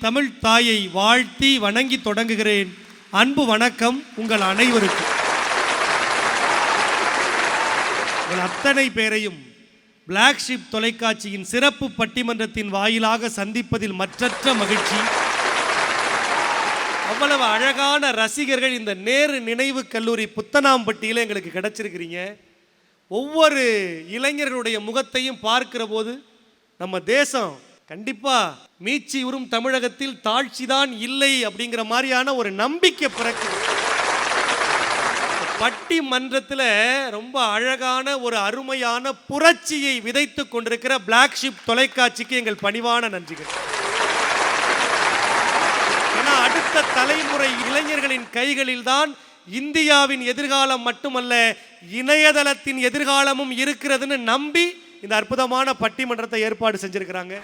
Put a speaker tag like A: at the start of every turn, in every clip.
A: தமிழ் தாயை வாழ்த்தி வணங்கி தொடங்குகிறேன். அன்பு வணக்கம் உங்கள் அனைவருக்கும். உங்கள் அத்தனை பேரையும் பிளாக் ஷிப் தொலைக்காட்சியின் சிறப்பு பட்டிமன்றத்தின் வாயிலாக சந்திப்பதில் மற்றற்ற மகிழ்ச்சி. அவ்வளவு அழகான ரசிகர்கள் இந்த நேரு நினைவு கல்லூரி புத்தனாம்பட்டியில் எங்களுக்கு கிடைச்சிருக்கிறீங்க. ஒவ்வொரு இளைஞர்களுடைய முகத்தையும் பார்க்கிற போது நம்ம தேசம் கண்டிப்பா மீட்சி உறும் தமிழகத்தில் தாழ்ச்சிதான் இல்லை அப்படிங்கிற மாதிரியான ஒரு நம்பிக்கை பிறக்குது. பட்டிமன்றத்தில் ரொம்ப அழகான ஒரு அருமையான புரட்சியை விதைத்து கொண்டிருக்கிற பிளாக் ஷிப் தொலைக்காட்சிக்கு எங்கள் பணிவான நன்றிகள். ஏன்னா அடுத்த தலைமுறை இளைஞர்களின் கைகளில் தான் இந்தியாவின் எதிர்காலம் மட்டுமல்ல, இணையதளத்தின் எதிர்காலமும் இருக்கிறதுன்னு நம்பி இந்த அற்புதமான பட்டிமன்றத்தை ஏற்பாடு செஞ்சிருக்கிறாங்க.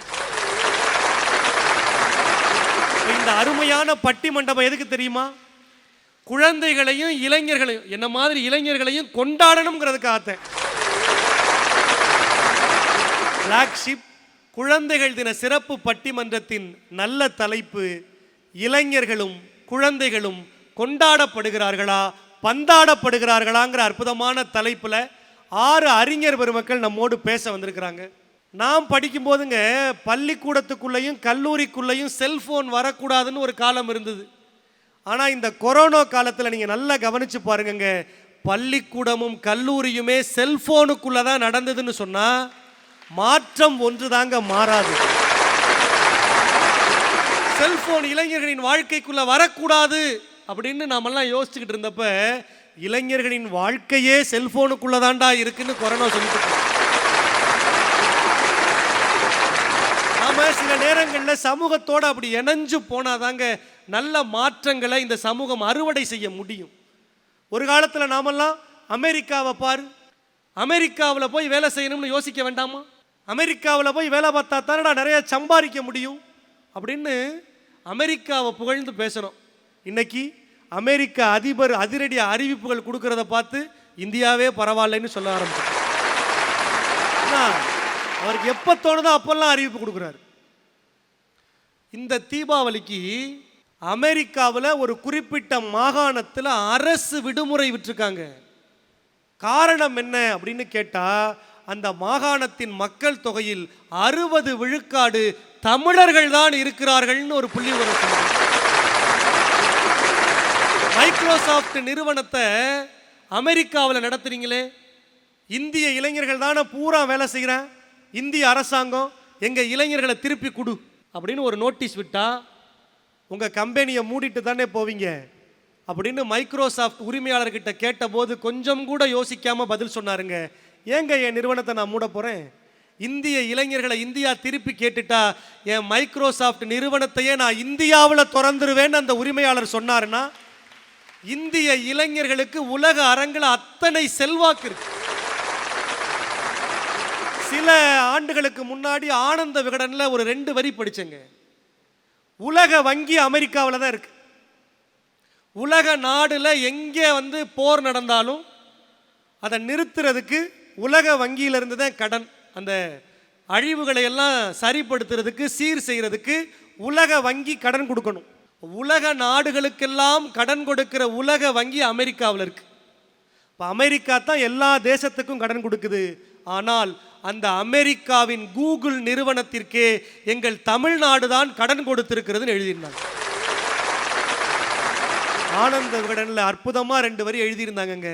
A: இந்த அருமையான பட்டிமன்றம் எதுக்கு தெரியுமா? குழந்தைகளையும் இளைஞர்களையும், என்ன மாதிரி இளைஞர்களையும் கொண்டாடணுங்கிறதுக்காகத்தான். பிளாக் ஷிப் குழந்தைகள் தின சிறப்பு பட்டிமன்றத்தின் நல்ல தலைப்பு, இளைஞர்களும் குழந்தைகளும் கொண்டாடப்படுகிறார்களா பந்தாடப்படுகிறார்களாங்கிற அற்புதமான தலைப்புல 6 அறிஞர் பெருமக்கள் நம்மோடு பேச வந்திருக்கிறாங்க. நாம் படிக்கும் போதுங்க பள்ளிக்கூடத்துக்குள்ளேயும் கல்லூரிக்குள்ளேயும் செல்போன் வரக்கூடாதுன்னு ஒரு காலம் இருந்தது. ஆனால் இந்த கொரோனா காலத்தில் நீங்கள் நல்லா கவனிச்சு பாருங்க, பள்ளிக்கூடமும் கல்லூரியுமே செல்போனுக்குள்ள தான் நடந்ததுன்னு சொன்னால் மாற்றம் ஒன்று தாங்க மாறாது. செல்போன் இளைஞர்களின் வாழ்க்கைக்குள்ள வரக்கூடாது அப்படின்னு நாமெல்லாம் யோசிச்சுக்கிட்டு இருந்தப்ப இளைஞர்களின் வாழ்க்கையே செல்போனுக்குள்ளதாண்டா இருக்குன்னு கொரோனா சொல்லிட்டு நாம சில நேரங்களில் சமூகத்தோடு அப்படி இணைஞ்சு போனாதாங்க நல்ல மாற்றங்களை இந்த சமூகம் அறுவடை செய்ய முடியும். ஒரு காலத்தில் நாமெல்லாம் அமெரிக்காவை பாரு, அமெரிக்காவில் போய் வேலை செய்யணும்னு யோசிக்க வேண்டாமா? அமெரிக்காவில் போய் வேலை பார்த்தா தானடா நிறைய சம்பாதிக்க முடியும் அப்படின்னு அமெரிக்காவை புகழ்ந்து பேசுகிறோம். இன்னைக்கு அமெரிக்க அதிபர் அதிரடி அறிவிப்புகள் கொடுக்கறத பார்த்து இந்தியாவே பரவாயில்லைன்னு சொல்ல ஆரம்பிச்சு. அவருக்கு எப்போ தோணுதோ அப்பெல்லாம் அறிவிப்பு கொடுக்குறாரு. இந்த தீபாவளிக்கு அமெரிக்காவில் ஒரு குறிப்பிட்ட மாகாணத்தில் அரசு விடுமுறை விட்டுருக்காங்க. காரணம் என்ன அப்படின்னு கேட்டால், அந்த மாகாணத்தின் மக்கள் தொகையில் 60 விழுக்காடு தமிழர்கள் தான் இருக்கிறார்கள்னு ஒரு புள்ளி வரும். மைக்ரோசாஃப்ட் நிறுவனத்தை அமெரிக்காவில் நடத்துறீங்களே, இந்திய இளைஞர்கள் தானே பூரா வேலை செய்கிறேன், இந்திய அரசாங்கம் எங்கள் இளைஞர்களை திருப்பி கொடு அப்படின்னு ஒரு நோட்டீஸ் விட்டா உங்கள் கம்பெனியை மூடிட்டு தானே போவீங்க அப்படின்னு மைக்ரோசாஃப்ட் உரிமையாளர்கிட்ட கேட்டபோது கொஞ்சம் கூட யோசிக்காமல் பதில் சொன்னாருங்க. ஏங்க என் நிறுவனத்தை நான் மூட போகிறேன், இந்திய இளைஞர்களை இந்தியா திருப்பி கேட்டுட்டா என் மைக்ரோசாஃப்ட் நிறுவனத்தையே நான் இந்தியாவில் திறந்துருவேன்னு அந்த உரிமையாளர் சொன்னாருன்னா, இந்திய இளைஞர்களுக்கு உலக அரங்கில் அத்தனை செல்வாக்கு இருக்கு. சில ஆண்டுகளுக்கு முன்னாடி ஆனந்த விகடனில் ஒரு 2 வரி படிச்சேங்க. உலக வங்கி அமெரிக்காவில் தான் இருக்கு. உலக நாடுல எங்கே போர் நடந்தாலும் அதை நிறுத்துறதுக்கு உலக வங்கியிலிருந்து தான் கடன், அந்த அழிவுகளை எல்லாம் சரிப்படுத்துறதுக்கு சீர் செய்யறதுக்கு உலக வங்கி கடன் கொடுக்கணும். உலக நாடுகளுக்கெல்லாம் கடன் கொடுக்கிற உலக வங்கி அமெரிக்காவில் இருக்கு. இப்போ அமெரிக்கா தான் எல்லா தேசத்துக்கும் கடன் கொடுக்குது. ஆனால் அந்த அமெரிக்காவின் கூகுள் நிறுவனத்திற்கே எங்கள் தமிழ்நாடு தான் கடன் கொடுத்திருக்கிறதுன்னு எழுதியிருந்தாங்க. ஆனந்த விகடனில் அற்புதமாக 2 வரி எழுதியிருந்தாங்க.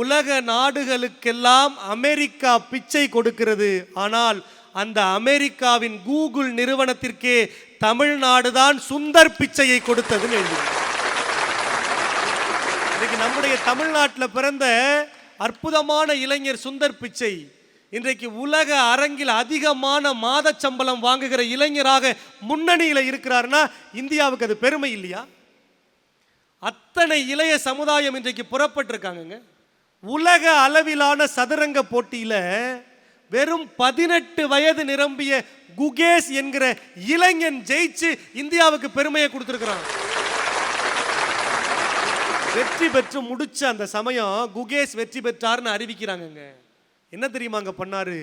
A: உலக நாடுகளுக்கெல்லாம் அமெரிக்கா பிச்சை கொடுக்கிறது, ஆனால் அந்த அமெரிக்காவின் கூகுள் நிறுவனத்திற்கே தமிழ்நாடு தான் சுந்தர் பிச்சையை கொடுத்ததுன்னு எழுதியிருந்தாங்க. இன்னைக்கு நம்முடைய தமிழ்நாட்டில் பிறந்த அற்புதமான இளைஞர் சுந்தர் பிச்சை இன்றைக்கு உலக அரங்கில் அதிகமான மாத சம்பளம் வாங்குகிற இளைஞராக முன்னணியில் இருக்கிறார்னா இந்தியாவுக்கு அது பெருமை இல்லையா? அத்தனை இளைய சமுதாயம் இன்றைக்கு புறப்பட்டிருக்காங்க. உலக அளவிலான சதுரங்க போட்டியில் வெறும் 18 வயது நிரம்பிய குகேஷ் என்கிற இளைஞன் ஜெயிச்சு இந்தியாவுக்கு பெருமையை கொடுத்திருக்கிறான். வெற்றி பெற்று முடிச்ச அந்த சமயம் குகேஷ் வெற்றி பெற்றார்னு அறிவிக்கிறாங்க. என்ன தெரியுமா அங்க பண்ணாரு?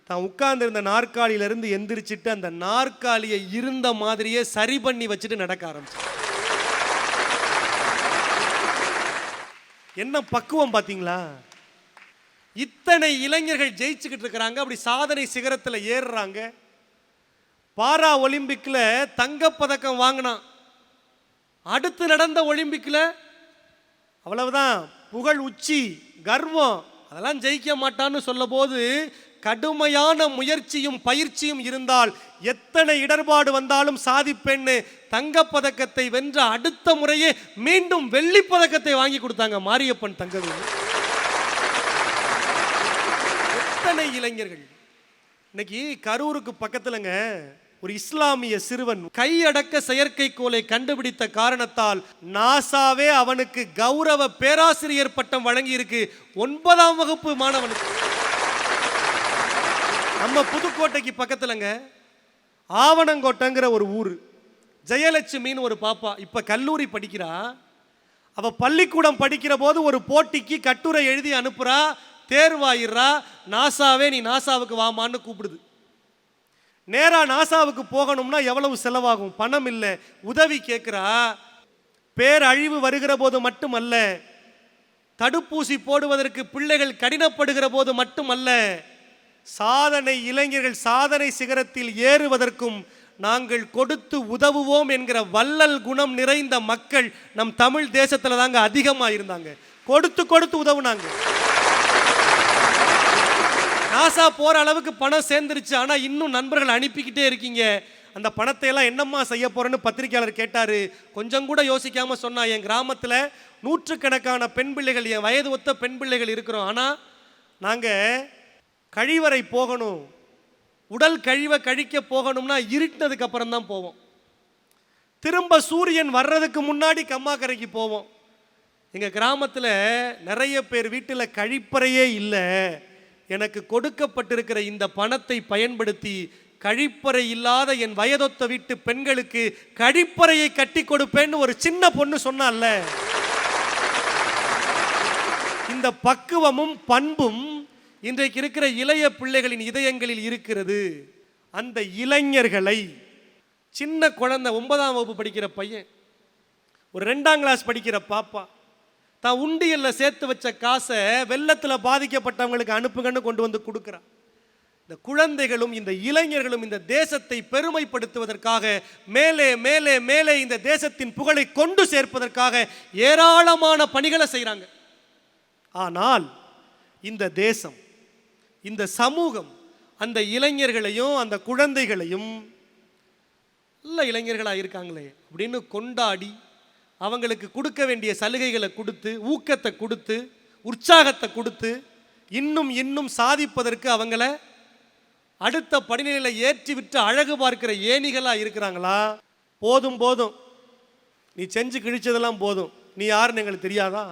A: தான் உட்கார்ந்திருந்த நாற்காலியிலிருந்து எந்திரிச்சிட்டு அந்த நாற்காலியை இருந்த மாதிரியே சரி பண்ணி வச்சுட்டு நடக்க ஆரம்பிச்சார். என்ன பக்குவம் பாத்தீங்களா? இத்தனை இளைஞர்கள் ஜெயிச்சுக்கிட்டு இருக்கிறாங்க, அப்படி சாதனை சிகரத்தில் ஏறுறாங்க. பாரா ஒலிம்பிக்ல தங்கப்பதக்கம் வாங்கினான். அடுத்து நடந்த ஒலிம்பிக்ல அவ்வளவுதான், புகழ் உச்சி, கர்வம், அதெல்லாம் ஜெயிக்க மாட்டான்னு சொல்ல போது கடுமையான முயற்சியும் பயிற்சியும் இருந்தால் எத்தனை இடர்பாடு வந்தாலும் சாதிப்பெண்ணு தங்கப்பதக்கத்தை வென்ற அடுத்த முறையே மீண்டும் வெள்ளிப்பதக்கத்தை வாங்கி கொடுத்தாங்க மாரியப்பன் தங்கவேலு. எத்தனை இளைஞர்கள்! இன்னைக்கு கரூருக்கு பக்கத்துலங்க ஒரு இஸ்லாமிய சிறுவன் கையடக்க செயற்கைக்கோளை கண்டுபிடித்த காரணத்தால் நாசாவே அவனுக்கு கௌரவ பேராசிரியர் பட்டம் வழங்கி இருக்கு. 9ஆம் வகுப்பு மாணவனுக்கு. நம்ம புதுக்கோட்டைக்கு பக்கத்துலங்க ஆவணங்கோட்டைங்கிற ஒரு ஊர், ஜெயலட்சுமின்னு ஒரு பாப்பா இப்ப கல்லூரி படிக்கிறா. அவ பள்ளிக்கூடம் படிக்கிற போது ஒரு போட்டிக்கு கட்டுரை எழுதி அனுப்புறா, தேர்வாயிரா. நாசாவே நீ நாசாவுக்கு வாமான்னு கூப்பிடுது. நேரா நாசாவுக்கு போகணும்னா எவ்வளவு செலவாகும்? பணம் இல்லை. உதவி கேட்கிறா. பேரழிவு வருகிற போது மட்டுமல்ல, தடுப்பூசி போடுவதற்கு பிள்ளைகள் கடினப்படுகிற போது மட்டுமல்ல, சாதனை இளைஞர்கள் சாதனை சிகரத்தில் ஏறுவதற்கும் நாங்கள் கொடுத்து உதவுவோம் என்கிற வள்ளல் குணம் நிறைந்த மக்கள் நம் தமிழ் தேசத்துல தாங்க அதிகமா இருந்தாங்க. கொடுத்து கொடுத்து உதவுனாங்க. நாசா போற அளவுக்கு பணம் சேர்ந்துருச்சு, ஆனா இன்னும் நண்பர்கள் அனுப்பிக்கிட்டே இருக்கீங்க. அந்த பணத்தை எல்லாம் என்னம்மா செய்ய போறேன்னு பத்திரிகையாளர் கேட்டாரு. கொஞ்சம் கூட யோசிக்காம சொன்னா, என் கிராமத்துல 100கணக்கான பெண் பிள்ளைகள், என் வயது ஒத்த பெண் பிள்ளைகள் இருக்கிறோம். ஆனா நாங்க கழிவறை போகணும், உடல் கழிக்க போகணும்னா இருட்டினதுக்கு அப்புறம் தான் போவோம். திரும்ப சூரியன் வர்றதுக்கு முன்னாடி கம்மாக்கரைக்கு போவோம். எங்க கிராமத்துல நிறைய பேர் வீட்டில் கழிப்பறையே இல்லை. எனக்கு கொடுக்கப்பட்டிருக்கிற இந்த பணத்தை பயன்படுத்தி கழிப்பறை இல்லாத என் வயதொத்த வீட்டு பெண்களுக்கு கழிப்பறையை கட்டி கொடுப்பேன்னு ஒரு சின்ன பொண்ணு சொன்னால. இந்த பக்குவமும் பண்பும் இன்றைக்கு இருக்கிற இளைய பிள்ளைகளின் இதயங்களில் இருக்கிறது. அந்த இளைஞர்களை, சின்ன குழந்தை 9ஆம் வகுப்பு படிக்கிற பையன், ஒரு 2ஆம் கிளாஸ் படிக்கிற பாப்பா, தான் உண்டியல்ல சேர்த்து வச்ச காசை வெள்ளத்தில் பாதிக்கப்பட்டவங்களுக்கு அனுப்புங்கன்னு கொண்டு வந்து கொடுக்குறான். இந்த குழந்தைகளும் இந்த இளைஞர்களும் இந்த தேசத்தை பெருமைப்படுத்துவதற்காக, மேலே மேலே மேலே இந்த தேசத்தின் புகழை கொண்டு சேர்ப்பதற்காக ஏராளமான பணிகளை செய்கிறாங்க. ஆனால் இந்த தேசம், இந்த சமூகம் அந்த இளைஞர்களையும் அந்த குழந்தைகளையும் நல்ல இளைஞர்களாக இருக்காங்களே அப்படின்னு கொண்டாடி அவங்களுக்கு கொடுக்க வேண்டிய சலுகைகளை கொடுத்து, ஊக்கத்தை கொடுத்து, உற்சாகத்தை கொடுத்து, இன்னும் இன்னும் சாதிப்பதற்கு அவங்கள அடுத்த படிநிலையில் ஏற்றி விட்டு அழகு பார்க்கிற ஏணிகளாக இருக்கிறாங்களா? போதும் போதும், நீ செஞ்சு கிழிச்சதெல்லாம் போதும், நீ யாருன்னு எங்களுக்கு தெரியாதா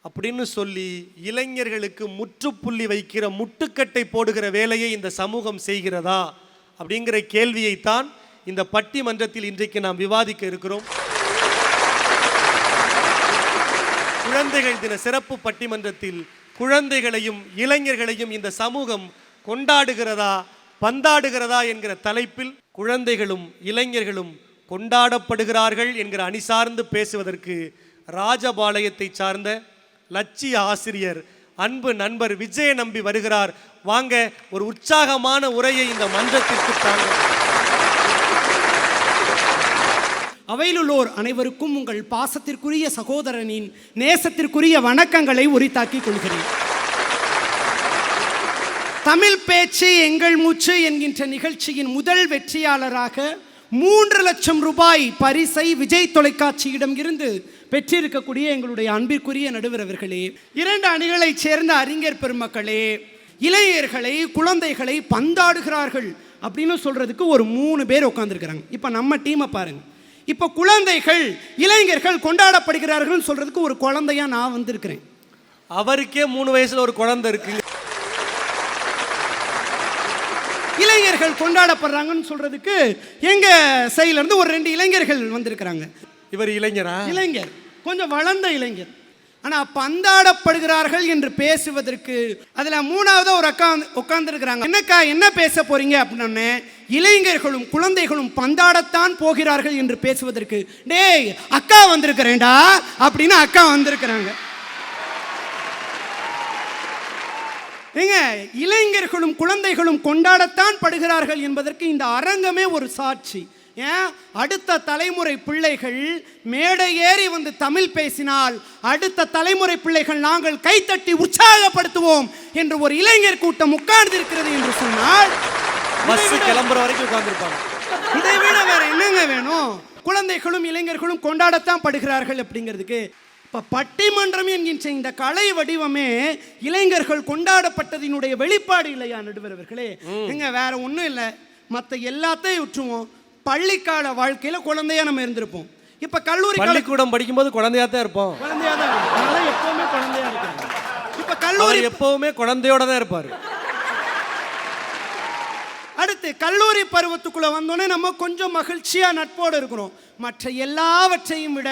A: அப்படின்னு சொல்லி இளைஞர்களுக்கு முற்றுப்புள்ளி வைக்கிற, முட்டுக்கட்டை போடுகிற வேலையை இந்த சமூகம் செய்கிறதா அப்படிங்கிற கேள்வியைத்தான் இந்த பட்டிமன்றத்தில் இன்றைக்கு நாம் விவாதிக்க இருக்கிறோம். குழந்தைகள் தின சிறப்பு பட்டிமன்றத்தில் குழந்தைகளையும் இளைஞர்களையும் இந்த சமூகம் கொண்டாடுகிறதா பந்தாடுகிறதா என்கிற தலைப்பில் குழந்தைகளும் இளைஞர்களும் கொண்டாடப்படுகிறார்கள் என்கிற அணி சார்ந்து பேசுவதற்கு ராஜபாளையத்தை சார்ந்த லட்சிய ஆசிரியர் அன்பு நண்பர் விஜய நம்பி வருகிறார். வாங்க, ஒரு உற்சாகமான உரையை இந்த மன்றத்திற்கு தாங்க.
B: அவையிலுள்ளோர் அனைவருக்கும் உங்கள் பாசத்திற்குரிய சகோதரனின் நேசத்திற்குரிய வணக்கங்களை உரித்தாக்கிக் கொள்கிறேன். தமிழ் பேச்சு எங்கள் மூச்சு என்கின்ற நிகழ்ச்சியின் முதல் வெற்றியாளராக 3 லட்சம் ரூபாய் பரிசை விஜய் தொலைக்காட்சியிடம் இருந்து பெற்றிருக்கக்கூடிய எங்களுடைய அன்பிற்குரிய நடுவர் அவர்களே, 2 அணிகளைச் சேர்ந்த அறிஞர் பெருமக்களே, இளைஞர்களை குழந்தைகளை பந்தாடுகிறார்கள் அப்படின்னு சொல்றதுக்கு ஒரு 3 பேர் உட்கார்ந்துருக்கிறாங்க. இப்போ நம்ம டீமை பாருங்க. இப்போ குழந்தைகள் இளைஞர்கள் கொண்டாடப்படுகிறார்கள் சொல்றதுக்கு ஒரு குழந்தையா நான் வந்திருக்கிறேன்.
A: அவருக்கே 3 வயசுல ஒரு குழந்தை இருக்குங்க.
B: இளைஞர்கள் கொண்டாடப்படுறாங்கன்னு சொல்றதுக்கு எங்க சைடுல இருந்து ஒரு 2 இளைஞர்கள் வந்திருக்கிறாங்க.
A: இவர் இளைஞரா?
B: இளைஞர், கொஞ்சம் வளர்ந்த இளைஞர். ஆனால் பந்தாடப்படுகிறார்கள் என்று பேசுவதற்கு அதில் மூணாவது ஒரு அக்கா உட்கார்ந்துருக்கிறாங்க. என்னக்கா என்ன பேச போறீங்க அப்படின்னு, இளைஞர்களும் குழந்தைகளும் பந்தாடத்தான் போகிறார்கள் என்று பேசுவதற்கு, டேய் அக்கா வந்திருக்கிறேன்டா அப்படின்னு அக்கா வந்திருக்கிறாங்க. ஏங்க, இளைஞர்களும் குழந்தைகளும் கொண்டாடத்தான் படுகிறார்கள் என்பதற்கு இந்த அரங்கமே ஒரு சாட்சி. ஏன், அடுத்த தலைமுறை பிள்ளைகள் மேடை ஏறி வந்து தமிழ் பேசினால் அடுத்த தலைமுறை பிள்ளைகள் நாங்கள் கைத்தட்டி உற்சாகப்படுத்துவோம் என்று ஒரு இளைஞர் கூட்டம் உட்கார்ந்திருக்கிறது என்று சொன்னால்
A: கிளம்புற வரைக்கும் உட்கார்ந்திருப்பாங்க.
B: இதை விட வேற என்னங்க வேணும்? குழந்தைகளும் இளைஞர்களும் கொண்டாடத்தான் படுகிறார்கள் அப்படிங்கிறதுக்கு இப்போ பட்டிமன்றம் என்கின்ற இந்த கலை வடிவமே இளைஞர்கள் கொண்டாடப்பட்டதினுடைய வெளிப்பாடு இல்லையா நடுவர் அவர்களே? எங்க வேற ஒன்றும் இல்லை, மற்ற எல்லாத்தையும் விட்டுருவோம். பள்ளிக்கால வாழ்க்கையில குழந்தையா நம்ம இருந்திருப்போம். இப்ப கல்லூரி
A: பள்ளிக்கூடம் படிக்கும்போது குழந்தையா தான் இருப்போம்.
B: குழந்தையா தான் இருப்போம். எப்பவுமே குழந்தையா இருக்காங்க. இப்ப கல்லூரி
A: எப்பவுமே குழந்தையோட தான் இருப்பாரு.
B: அடுத்து கல்லூரி பருவத்துக்குள்ள வந்தோடனே நம்ம கொஞ்சம் மகிழ்ச்சியா நட்போடு இருக்கிறோம். மற்ற எல்லாவற்றையும் விட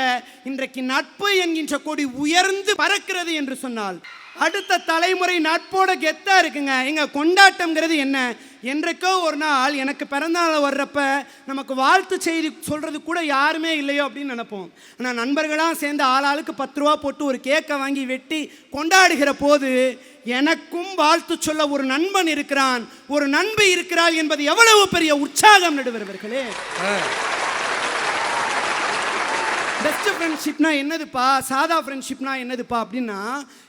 B: இன்றைக்கு நட்பு என்கின்ற கொடி உயர்ந்து பறக்கிறது என்று சொன்னால் அடுத்த தலைமுறை நட்போட கெத்தா இருக்குங்க. எங்க கொண்டாட்டம்ங்கிறது என்ன? என்றைக்கோ ஒரு நாள் எனக்கு பிறந்தநாள் வர்றப்ப நமக்கு வாழ்த்து செய்தி சொல்றது கூட யாருமே இல்லையோ அப்படின்னு நினைப்போம். ஆனால் நண்பர்களாக சேர்ந்து ஆளாளுக்கு 10 ரூபா போட்டு ஒரு கேக்கை வாங்கி வெட்டி கொண்டாடுகிற போது எனக்கும் வாழ்த்து சொல்ல ஒரு நண்பன் இருக்கிறான், ஒரு நண்பி இருக்கிறாள் என்பது எவ்வளவு பெரிய உற்சாகம் நடுவர்களே. பெஸ்ட் ஃப்ரெண்ட்ஷிப்னா என்னதுப்பா, சாதா ஃப்ரெண்ட்ஷிப்னா என்னதுப்பா அப்படின்னா,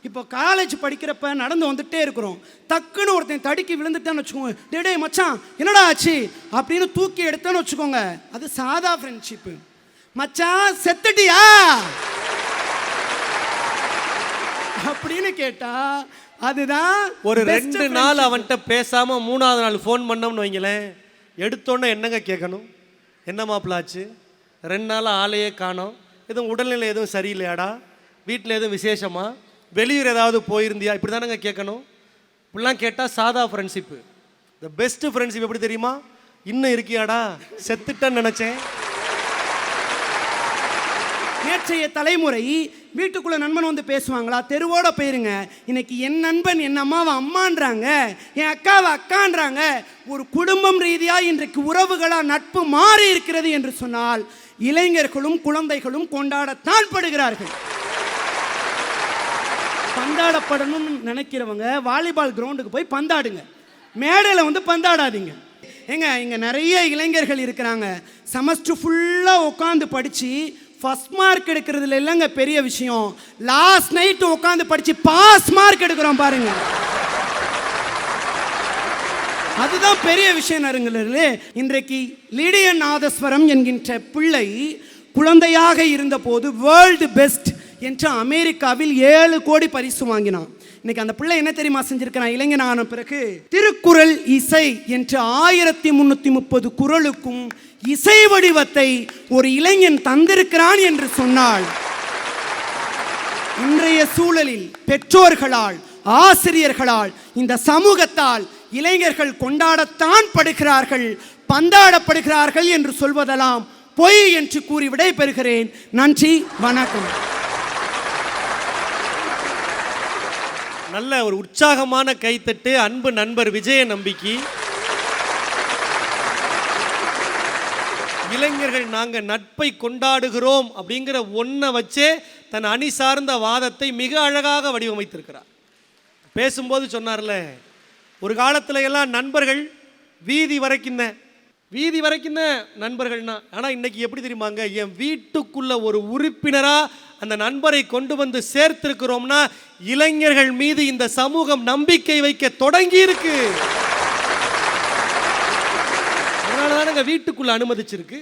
B: இப்போ காலேஜ் படிக்கிறப்ப நடந்து வந்துட்டே இருக்கிறோம், டக்குன்னு ஒருத்தன் தடுக்கி விழுந்துட்டான்னு வச்சுக்கோங்க, டே மச்சான் என்னடா ஆச்சு அப்படின்னு தூக்கி எடுத்தான்னு வச்சுக்கோங்க, அது சாதா ஃப்ரெண்ட்ஷிப்பு. மச்சான் செத்துட்டியா அப்படின்னு கேட்டா அதுதான்
A: ஒரு 2 நாள் அவன்கிட்ட பேசாம 3ஆவது நாள் ஃபோன் பண்ணோம்னு வைங்களேன், எடுத்தோன்னே என்னங்க கேட்கணும், என்ன மாப்பிளாச்சு 2 நாள் ஆளையே காணோம், எதுவும் உடல்நிலை எதுவும் சரியில்லையாடா, வீட்டில் எதுவும் விசேஷமா, வெளியூர் ஏதாவது போயிருந்தியா, இப்படி தானேங்க கேட்கணும். இப்படிலாம் கேட்டால் சாதா ஃப்ரெண்ட்ஷிப்பு. த பெஸ்ட் ஃப்ரெண்ட்ஷிப் எப்படி தெரியுமா? இன்னும் இருக்கியாடா, செத்துட்டேன்னு நினச்சேன்.
B: நேற்றைய தலைமுறை வீட்டுக்குள்ள நண்பன் வந்து பேசுவாங்களா, தெருவோட போயிருங்க, இன்னைக்கு என் நண்பன் என் அம்மாவை அம்மான்றாங்க, என் அக்காவை அக்கான்றாங்க. ஒரு குடும்பம் ரீதியா இன்றைக்கு உறவுகளா நட்பு மாறி இருக்கிறது என்று சொன்னால் இளைஞர்களும் குழந்தைகளும் கொண்டாடத்தான் படுகிறார்கள். பந்தாடப்படணும்னு நினைக்கிறவங்க வாலிபால் கிரவுண்டுக்கு போய் பந்தாடுங்க, மேடையில் வந்து பந்தாடாதீங்க. ஏங்க, இங்க நிறைய இளைஞர்கள் இருக்கிறாங்க, செமஸ்டர் ஃபுல்லா உட்காந்து படிச்சு ஃபர்ஸ்ட் மார்க் எடுக்கிறதுல இல்லைங்க பெரிய விஷயம், லாஸ்ட் நைட் உட்காந்து படிச்சு பாஸ் மார்க் எடுக்கிறோம் பாருங்க, அதுதான் பெரிய விஷயம். நறுங்களே, இன்றைக்கு லீடியன் நாதஸ்வரம் என்கின்ற பிள்ளை குழந்தையாக இருந்த போது வேர்ல்டு பெஸ்ட் என்று அமெரிக்காவில் 7 கோடி பரிசு வாங்கினான். இன்னைக்கு அந்த பிள்ளை என்ன தெரியுமா செஞ்சிருக்கிறான்? இளைஞனான பிறகு திருக்குறள் இசை என்று 1330 குறளுக்கும் இசை வடிவத்தை ஒரு இளைஞன் தந்திருக்கிறான் என்று சொன்னால், இன்றைய சூழலில் பெற்றோர்களால், ஆசிரியர்களால், இந்த சமூகத்தால் இளைஞர்கள் கொண்டாடத்தான் படுகிறார்கள், பந்தாடப்படுகிறார்கள் என்று சொல்வதெல்லாம் பொய் என்று கூறி விடை பெறுகிறேன். நன்றி, வணக்கம்.
A: நல்ல ஒரு உற்சாகமான கைத்தட்டு அன்பு நண்பர் விஜய நம்பிக்கை. இளைஞர்கள் நாங்கள் நட்பை கொண்டாடுகிறோம் அப்படிங்கிற ஒன்றை வச்சே தன் அணி சார்ந்த வாதத்தை மிக அழகாக வடிவமைத்திருக்கிறார். பேசும்போது சொன்னார்ல, ஒரு காலத்துல எல்லாம் நண்பர்கள் வீதி வரைக்கும் நண்பர்கள்னா, ஆனால் இன்னைக்கு எப்படி தெரியுமாங்க, என் வீட்டுக்குள்ள ஒரு உறுப்பினராக அந்த நண்பரை கொண்டு வந்து சேர்த்திருக்கிறோம்னா இளைஞர்கள் மீது இந்த சமூகம் நம்பிக்கை வைக்க தொடங்கி இருக்கு. அதனாலதானங்க வீட்டுக்குள்ள அனுமதிச்சிருக்கு.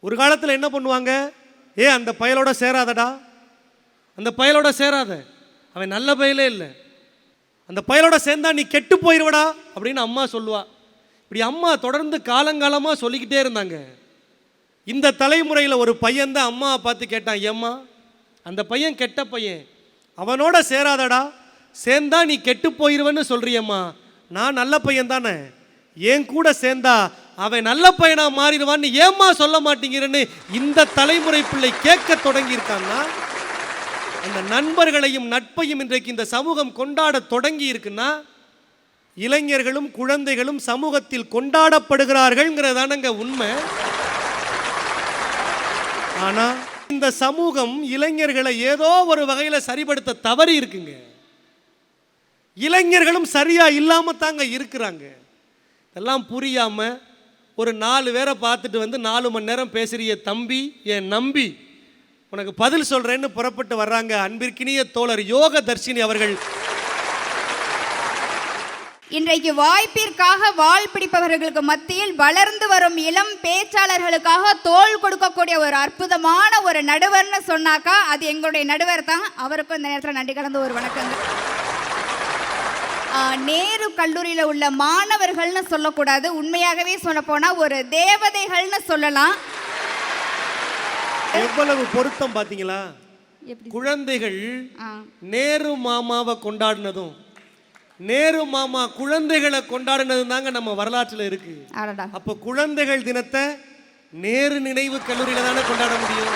A: ஒரு காலத்தில் என்ன பண்ணுவாங்க, அந்த பயலோட சேராதடா, அந்த பயலோட சேராத, அவன் நல்ல பயலே இல்லை, அந்த பயலோட சேர்ந்தா நீ கெட்டு போயிடுவடா அப்படின்னு அம்மா சொல்லுவா. இப்படி அம்மா தொடர்ந்து காலங்காலமாக சொல்லிக்கிட்டே இருந்தாங்க. இந்த தலைமுறையில் ஒரு பையன்தான் அம்மாவை பார்த்து கேட்டான், ஏம்மா அந்த பையன் கெட்ட பையன், அவனோட சேராதடா, சேர்ந்தா நீ கெட்டு போயிடுவேன்னு சொல்றியம்மா, நான் நல்ல பையன் தானே, என் கூட சேர்ந்தா அவன் நல்ல பையனா மாறிடுவான்னு ஏம்மா சொல்ல மாட்டீங்கன்னு இந்த தலைமுறை பிள்ளை கேட்க தொடங்கி இருக்கான்னா, அந்த நண்பர்களையும் நட்பையும் இன்றைக்கு இந்த சமூகம் கொண்டாட தொடங்கி இருக்குன்னா இளைஞர்களும் குழந்தைகளும் சமூகத்தில் கொண்டாடப்படுகிறார்கள்ங்கிறதானங்க உண்மை. ஆனா இந்த சமூகம் இளைஞர்களை ஏதோ ஒரு வகையில் சரிபடுத்த தவறி இருக்குங்க. இளைஞர்களும் சரியா இல்லாம தாங்க இருக்கிறாங்க. இதெல்லாம் புரியாம ஒரு 4 பேரை பார்த்துட்டு வந்து 4 மணி நேரம் பேசுறிய தம்பி என் நம்பி உனக்கு பதில் சொல்றேன்னு புறப்பட்டு வர்றாங்க அன்பிற்கினிய தோழர் யோக தர்ஷினி அவர்கள்.
C: இன்றைக்கு வாய்ப்பிற்காக வால் பிடிப்பவர்களுக்கு மத்தியில் வளர்ந்து வரும் இளம் பேச்சாளர்களுக்காக தோள் கொடுக்கக்கூடிய ஒரு அற்புதமான ஒரு நடுவர்னு சொன்னாக்கா அது எங்களுடைய நடுவர் தான். அவருக்கும் இந்த நேரத்தில் நன்றி கலந்து ஒரு வணக்கங்கள். நேரு கல்லூரியில் உள்ள மாணவர்கள்னு சொல்லக்கூடாது, உண்மையாகவே சொல்ல போனா ஒரு தேவதைகள்னு சொல்லலாம்.
A: எவ்வளவு பொருத்தம் பாத்தீங்களா? குழந்தைகள் நேரு மாமாவை கொண்டாடினதும் நேரு மாமா குழந்தைகளை கொண்டாடினதும் தாங்க நம்ம வரலாற்றில் இருக்கு. அப்ப குழந்தைகள் தினத்தை நேரு நினைவு கல்லூரியில தானே கொண்டாட முடியும்.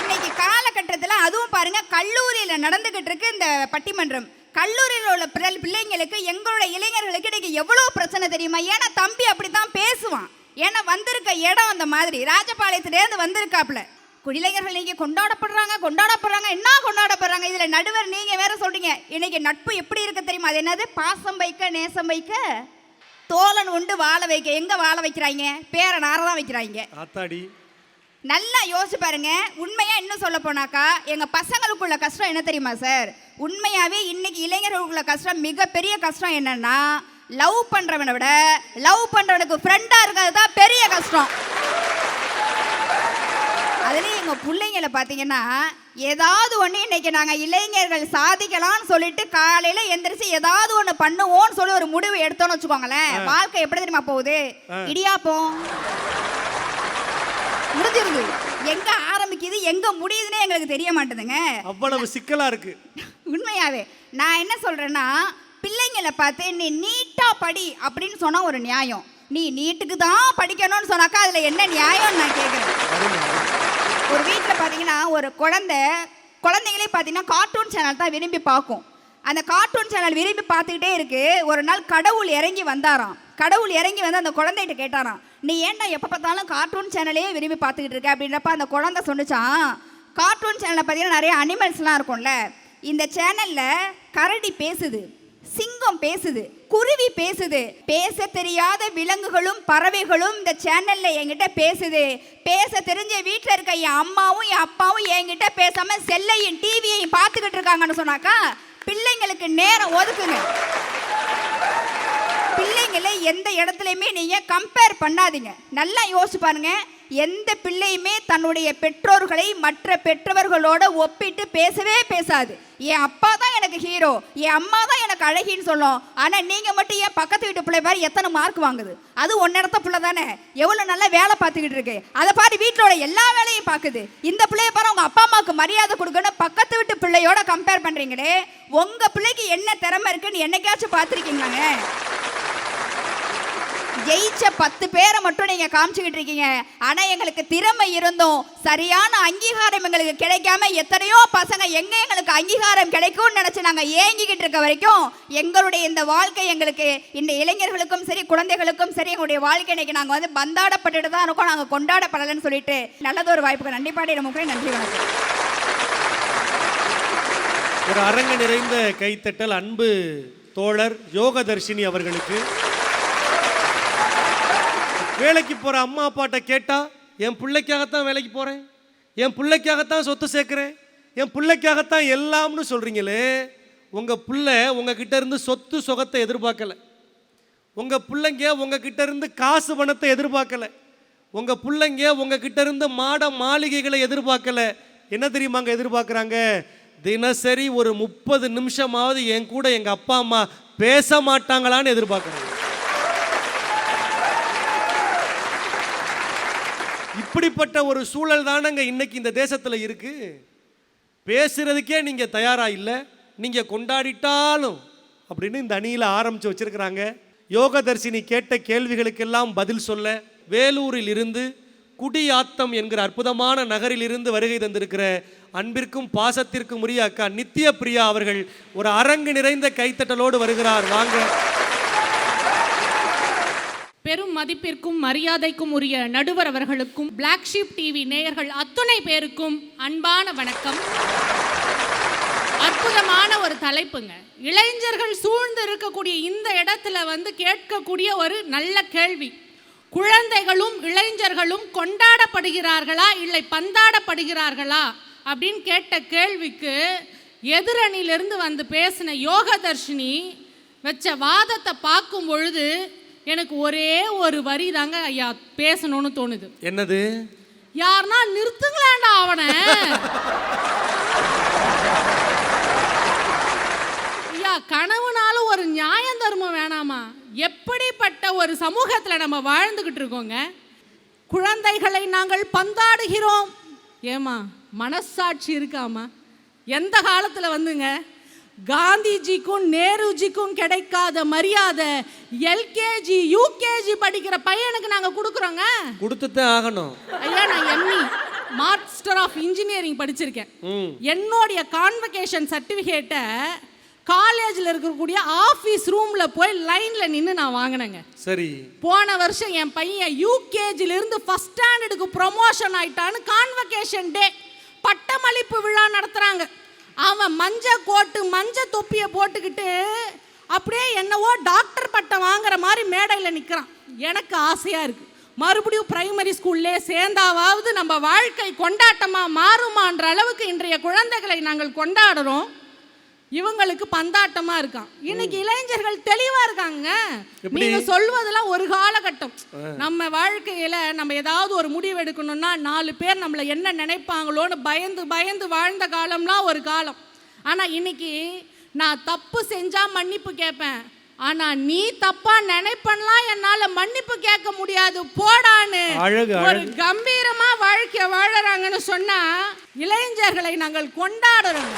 C: இன்னைக்கு காலகட்டத்தில் அதுவும் பாருங்க கல்லூரியில் நடந்துகிட்டு இருக்கு இந்த பட்டிமன்றம். கல்லூரியில் உள்ள பிள்ளைங்களுக்கு எங்களுடைய இளைஞர்களுக்கு இன்னைக்கு எவ்வளவு பிரச்சனை தெரியுமா? ஏன்னா தம்பி அப்படித்தான் பேசுவான். ஏன்னா வந்திருக்க இடம் அந்த மாதிரி ராஜபாளையத்திலேருந்து வந்திருக்காப்புல. இளைஞர்கள் நீங்க கொண்டாடப்படுறாங்க என்ன கொண்டாடப்படுறாங்க. இதுல நடுவர் நீங்க வேற சொல்றீங்க. இன்னைக்கு நட்பு எப்படி இருக்கு தெரியுமா? அது என்னது? பாசம் வைக்க நேசம் வைக்க தோழன் உண்டு வாழ வைக்க. எங்க வாழ வைக்கிறாங்க? பேரனாரதான் வைக்கிறாங்க.
A: ஆத்தாடி
C: நல்லா யோசிச்சு பாருங்க. உண்மையா இன்னும் சொல்ல போனாக்கா எங்க பசங்களுக்குள்ள கஷ்டம் என்ன தெரியுமா சார்? உண்மையாவே இன்னைக்கு இளைஞர்களுக்குள்ள கஷ்டம், மிகப்பெரிய கஷ்டம் என்னன்னா லவ் பண்றவனை விட லவ் பண்றவனுக்கு ஃப்ரெண்டா இருக்கிறது தான் பெரிய கஷ்டம். அதுலேயும் எங்கள் பிள்ளைங்களை பார்த்தீங்கன்னா ஏதாவது ஒன்று இன்னைக்கு நாங்கள் இளைஞர்கள் சாதிக்கலாம்னு சொல்லிட்டு காலையில் எந்திரிச்சு ஏதாவது ஒன்று பண்ணுவோம்னு சொல்லி ஒரு முடிவு எடுத்தோன்னு வச்சுக்கோங்களேன், வாழ்க்கை எப்படி தெரியுமா போகுது? இடியாப்போம் முடிஞ்சிருது. எங்க ஆரம்பிக்குது எங்க முடியுதுன்னே எங்களுக்கு தெரிய மாட்டேதுங்க.
A: அவ்வளவு சிக்கலா இருக்கு.
C: உண்மையாவே நான் என்ன சொல்றேன்னா, பிள்ளைங்களை பார்த்து நீ நீட்டா படி அப்படின்னு சொன்னா ஒரு நியாயம், நீ நீட்டுக்கு தான் படிக்கணும்னு சொன்னாக்கா அதுல என்ன நியாயம்னு நான் கேட்குறேன். ஒரு வீட்டில் பார்த்தீங்கன்னா ஒரு குழந்தைங்களே பார்த்தீங்கன்னா கார்ட்டூன் சேனல் தான் விரும்பி பார்க்கும். அந்த கார்ட்டூன் சேனல் விரும்பி பார்த்துக்கிட்டே இருக்கு. ஒரு நாள் கடவுள் இறங்கி வந்தாராம். கடவுள் இறங்கி வந்து அந்த குழந்தைகிட்ட கேட்டாராம், நீ ஏன்டா எப்போ பார்த்தாலும் கார்ட்டூன் சேனலே விரும்பி பார்த்துக்கிட்டு இருக்க அப்படின்றப்ப அந்த குழந்தை சொன்னிச்சான், கார்ட்டூன் சேனலில் பார்த்தீங்கன்னா நிறைய அனிமல்ஸ்லாம் இருக்கும்ல, இந்த சேனலில் கரடி பேசுது, சிங்கம் பேசுது, குருவி பேசுது, பேச தெரியாத விலங்குகளும் பறவைகளும் இந்த சேனல்ல என்கிட்ட பேசுது. பேச தெரிஞ்ச வீட்டில் இருக்க என் அம்மாவும் என் அப்பாவும் என்கிட்ட பேசாம செல்லையும் டிவியையும் பார்த்துக்கிட்டு இருக்காங்கன்னு சொன்னாக்கா பிள்ளைங்களுக்கு நேரம் ஒதுக்குங்க. பிள்ளைங்களை எந்த இடத்துலையுமே நீங்க கம்பேர் பண்ணாதீங்க. நல்லா யோசிச்சு பாருங்க. எந்த பிள்ளையுமே தன்னுடைய பெற்றோர்களை மற்ற பெற்றவர்களோட ஒப்பிட்டு பேசவே பேசாது. என் அப்பா தான் எனக்கு ஹீரோ, என் அம்மா தான் எனக்கு அழகின்னு சொல்லும். ஆனா நீங்க மட்டும் ஏன் பக்கத்து வீட்டு பிள்ளை பாரு எத்தனை மார்க் வாங்குது, அது ஒன்னடத்த பிள்ளை தானே, எவ்வளவு நல்லா வேலை பார்த்துக்கிட்டு இருக்கு, அதை பாரு வீட்டோட எல்லா வேலையும் பார்க்குது. இந்த பிள்ளைய பாரு உங்க அப்பா அம்மாவுக்கு மரியாதை கொடுக்கணும், பக்கத்து வீட்டு பிள்ளையோட கம்பேர் பண்றீங்களே, உங்க பிள்ளைக்கு என்ன திறமை இருக்குன்னு என்னைக்காச்சும் பார்த்துருக்கீங்களாங்க? ஜெயிச்ச 10 பேரை மட்டும் நீங்க காமிச்சுக்கிட்டு இருக்கீங்க. ஆனா எங்களுக்கு திறமை இருந்தும் சரியான அங்கீகாரம் எங்களுக்கு கிடைக்காம எத்தனையோ பசங்க எங்க எங்களுக்கு அங்கீகாரம் கிடைக்கும்னு நினைச்சு நாங்க ஏங்கிக்கிட்டு இருக்க வரைக்கும் எங்களுடைய இந்த வாழ்க்கை, எங்களுக்கு இந்த இளைஞர்களுக்கும் சரி குழந்தைகளுக்கும் சரி எங்களுடைய வாழ்க்கை இன்னைக்கு நாங்க வந்து பந்தாடப்பட்டுட்டு தான் இருக்கோம், நாங்க கொண்டாடப்படலன்னு சொல்லிட்டு நல்லதொரு வாய்ப்புக்கு நன்றிப்பாடி நமக்கு நன்றி வணக்கம்.
A: ஒரு அரங்கு நிறைந்த கைத்தட்டல் அன்பு தோழர் யோகதர்ஷினி அவர்களுக்கு. வேலைக்கு போகிற அம்மா அப்பாட்ட கேட்டால் என் பிள்ளைக்காகத்தான் வேலைக்கு போகிறேன், என் பிள்ளைக்காகத்தான் சொத்து சேர்க்குறேன், என் பிள்ளைக்காகத்தான் எல்லாம்னு சொல்கிறீங்களே, உங்கள் பிள்ளை உங்ககிட்ட இருந்து சொத்து சுகத்தை எதிர்பார்க்கலை, உங்கள் பிள்ளைங்க உங்ககிட்ட இருந்து காசு பணத்தை எதிர்பார்க்கலை, உங்கள் பிள்ளைங்க உங்ககிட்ட இருந்து மாட மாளிகைகளை எதிர்பார்க்கலை. என்ன தெரியுமாங்க எதிர்பார்க்குறாங்க? தினசரி ஒரு 30 நிமிஷமாவது என் கூட எங்கள் அப்பா அம்மா பேச மாட்டாங்களான்னு எதிர்பார்க்குறாங்க. இப்படிப்பட்ட ஒரு சூழல் தானங்க இன்னைக்கு இந்த தேசத்தில் இருக்கு. பேசுறதுக்கே நீங்க தயாரா இல்லை, நீங்க கொண்டாடிட்டாலும் அப்படின்னு இந்த அணியில் ஆரம்பிச்சு வச்சிருக்கிறாங்க. யோகதர்ஷினி கேட்ட கேள்விகளுக்கெல்லாம் பதில் சொல்ல வேலூரில் இருந்து குடியாத்தம் என்கிற அற்புதமான நகரிலிருந்து வருகை தந்திருக்கிற அன்பிற்கும் பாசத்திற்கும் உரிய அக்கா நித்ய பிரியா அவர்கள் ஒரு அரங்கு நிறைந்த கைத்தட்டலோடு வருகிறார். வாங்க.
D: பெரும் மதிப்பிற்கும் மரியாதைக்கும் உரிய நடுவர் அவர்களுக்கும் பிளாக் ஷீப் டிவி நேயர்கள் அத்துணை பேருக்கும் அன்பான வணக்கம். அற்புதமான ஒரு தலைப்புங்க. இளைஞர்கள் சூழ்ந்து இருக்கக்கூடிய இந்த இடத்துல கேட்கக்கூடிய ஒரு நல்ல கேள்வி. குழந்தைகளும் இளைஞர்களும் கொண்டாடப்படுகிறார்களா இல்லை பந்தாடப்படுகிறார்களா அப்படின்னு கேட்ட கேள்விக்கு எதிரணியிலிருந்து பேசின யோகதர்ஷினி வச்ச வாதத்தை பார்க்கும் பொழுது எனக்கு ஒரே ஒரு வரி தாங்க ஐயா பேசணும்னு தோணுது.
A: என்னது?
D: யாருன்னா நிறுத்துங்களேண்டா அவனை. ஐயா, கனவுனாலும் ஒரு நியாயம் தர்மம் வேணாமா? எப்படிப்பட்ட ஒரு சமூகத்தில் நம்ம வாழ்ந்துகிட்டு இருக்கோங்க. குழந்தைகளை நாங்கள் பந்தாடுகிறோம். ஏமா மனசாட்சி இருக்காமா? எந்த காலத்தில் காந்திஜிக்கும் நேருஜிக்கும் கிடைக்காத மரியாதை எல்கேஜி யூகேஜி படிக்கிற பையனுக்கு நாங்கள் கொடுக்குறோங்க.
A: கொடுத்துதான் ஆகணும்.
D: ஐயா, நான் எம்இ மாஸ்டர் ஆஃப் இன்ஜினியரிங் படிச்சிருக்கேன். என்னுடைய கான்வகேஷன் சர்டிஃபிகேட்டை காலேஜில் இருக்கக்கூடிய ஆஃபீஸ் ரூமில் போய் லைனில் நின்று நான் வாங்கினேங்க.
A: சரி. போன
D: வருஷம் என் பையன் யூகேஜிலிருந்து ஃபஸ்ட் ஸ்டாண்டர்டுக்கு ப்ரொமோஷன் ஆயிட்டான்னு கான்வகேஷன் டே பட்டமளிப்பு விழா நடத்துகிறாங்க. அவன் மஞ்சள் கோட்டு மஞ்சள் தொப்பியை போட்டுக்கிட்டு அப்படியே என்னவோ டாக்டர் பட்டம் வாங்குற மாதிரி மேடையில் நிற்கிறான். எனக்கு ஆசையாக இருக்குது, மறுபடியும் பிரைமரி ஸ்கூல்லே சேர்ந்தாவாவது நம்ம வாழ்க்கை கொண்டாட்டமாக மாறுமான்ற அளவுக்கு இன்றைய குழந்தைகளை நாங்கள் கொண்டாடுறோம். இவங்களுக்கு பந்தாட்டமா இருக்கான். இன்னைக்கு இளைஞர்கள் தெளிவா இருக்காங்க. நீங்க சொல்வதெல்லாம் ஒரு காலகட்டம். நம்ம வாழ்க்கையில நம்ம ஏதாவது ஒரு முடிவு எடுக்கணும்னா 4 பேர் நம்மளை என்ன நினைப்பாங்களோன்னு பயந்து பயந்து வாழ்ந்த காலம்லாம் ஒரு காலம். ஆனா இன்னைக்கு நான் தப்பு செஞ்சா மன்னிப்பு கேட்பேன், ஆனா நீ தப்பா நினைப்பலாம் என்னால மன்னிப்பு கேட்க முடியாது போடான்னு ஒரு கம்பீரமா வாழ்க்கை வாழறாங்கன்னு சொன்னா இளைஞர்களை நாங்கள் கொண்டாடுறோம்.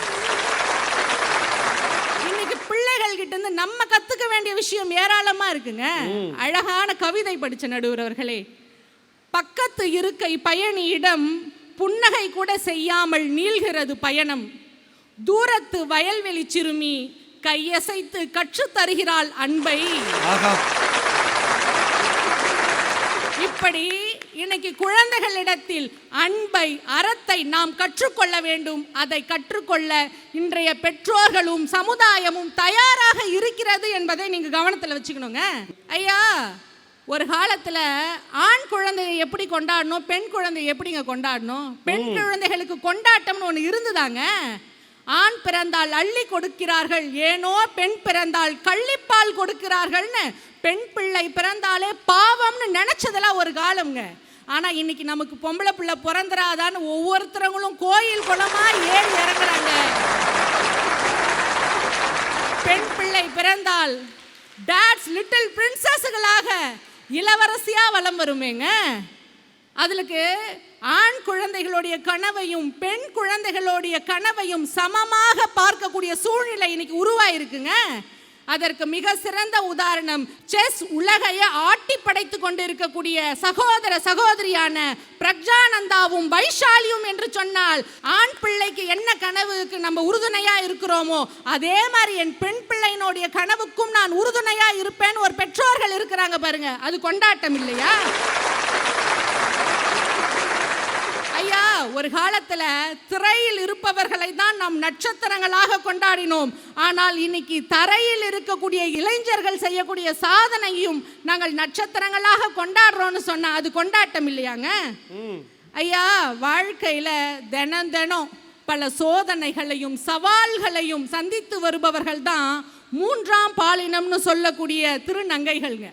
D: பிள்ளைகள் கிட்ட இருந்து நம்ம கத்துக்க வேண்டிய விஷயம் ஏராளமா இருக்குங்க. அழகான கவிதை படிச்ச நடுவர் அவர்களே. பக்கத்து இருக்கை பயணியிடம் புன்னகை கூட செய்யாமல் நீள்கிறது பயணம். தூரத்து வயல்வெளி சிறுமி கையசைத்து கற்று தருகிறாள் அன்பை. இப்படி இன்னைக்கு குழந்தைகளிடத்தில் அன்பை அறத்தை நாம் கற்றுக்கொள்ள வேண்டும். அதை கற்றுக்கொள்ள இன்றைய பெற்றோர்களும் சமுதாயமும் தயாராக இருக்கிறது என்பதை நீங்க கவனத்தில் வச்சுக்கணுங்க. ஐயா, ஒரு காலத்தில் ஆண் குழந்தையை எப்படி கொண்டாடணும், பெண் குழந்தையை எப்படிங்க கொண்டாடணும்? பெண் குழந்தைகளுக்கு கொண்டாட்டம்னு ஒன்று இருந்துதாங்க. ஆண் பிறந்தால் அள்ளி கொடுக்கிறார்கள், ஏனோ பெண் பிறந்தால் கள்ளிப்பால் கொடுக்கிறார்கள்னு பெண் பிள்ளை பிறந்தாலே பாவம்னு நினைச்சதெல்லாம் ஒரு காலம்ங்க. ஆனா இன்னைக்கு நமக்கு பொம்பளை பிள்ளை பிறந்துராதான்னு ஒவ்வொருத்தரங்களும் கோயில் குளமா ஏறி இறங்குறாங்க. பெண் பிள்ளை பிறந்தால் டாட்ஸ் லிட்டில் பிரின்சஸ்களாக இளவரசியா வலம் வருமேங்க. அதுக்கு ஆண் குழந்தைகளுடைய கனவையும் பெண் குழந்தைகளுடைய கனவையும் சமமாக பார்க்கக்கூடிய சூழ்நிலை இன்னைக்கு உருவாயிருக்குங்க. அதற்கு மிக சிறந்த உதாரணம் செஸ் உலகையை ஆட்டி படைத்து கொண்டிருக்கக்கூடிய சகோதர சகோதரியான பிரக்ஞானந்தாவும் வைஷாலியும் என்று சொன்னால், ஆண் பிள்ளைக்கு என்ன கனவுக்கு நம்ம உறுதுணையா இருக்கிறோமோ அதே மாதிரி என் பெண் பிள்ளையினுடைய கனவுக்கும் நான் உறுதுணையா இருப்பேன் ஒரு பெற்றோர்கள் இருக்கிறாங்க பாருங்க. அது கொண்டாட்டம் இல்லையா? ஐயா, ஒரு காலத்துல திரையில் இருப்பவர்களை தான் நாம் நட்சத்திரங்களாக கொண்டாடினோம். ஆனால் இன்னைக்கு தரையில் இருக்கக்கூடிய இளைஞர்கள் செய்யக்கூடிய சாதனையும் நாங்கள் நட்சத்திரங்களாக கொண்டாடுறோம்னு சொன்னா அது கொண்டாட்டம் இல்லையாங்க? ஐயா, வாழ்க்கையில தினம் தினம் பல சோதனைகளையும் சவால்களையும் சந்தித்து வருபவர்கள் தான் 3ஆம் பாலினம்னு சொல்லக்கூடிய திருநங்கைகள்ங்க.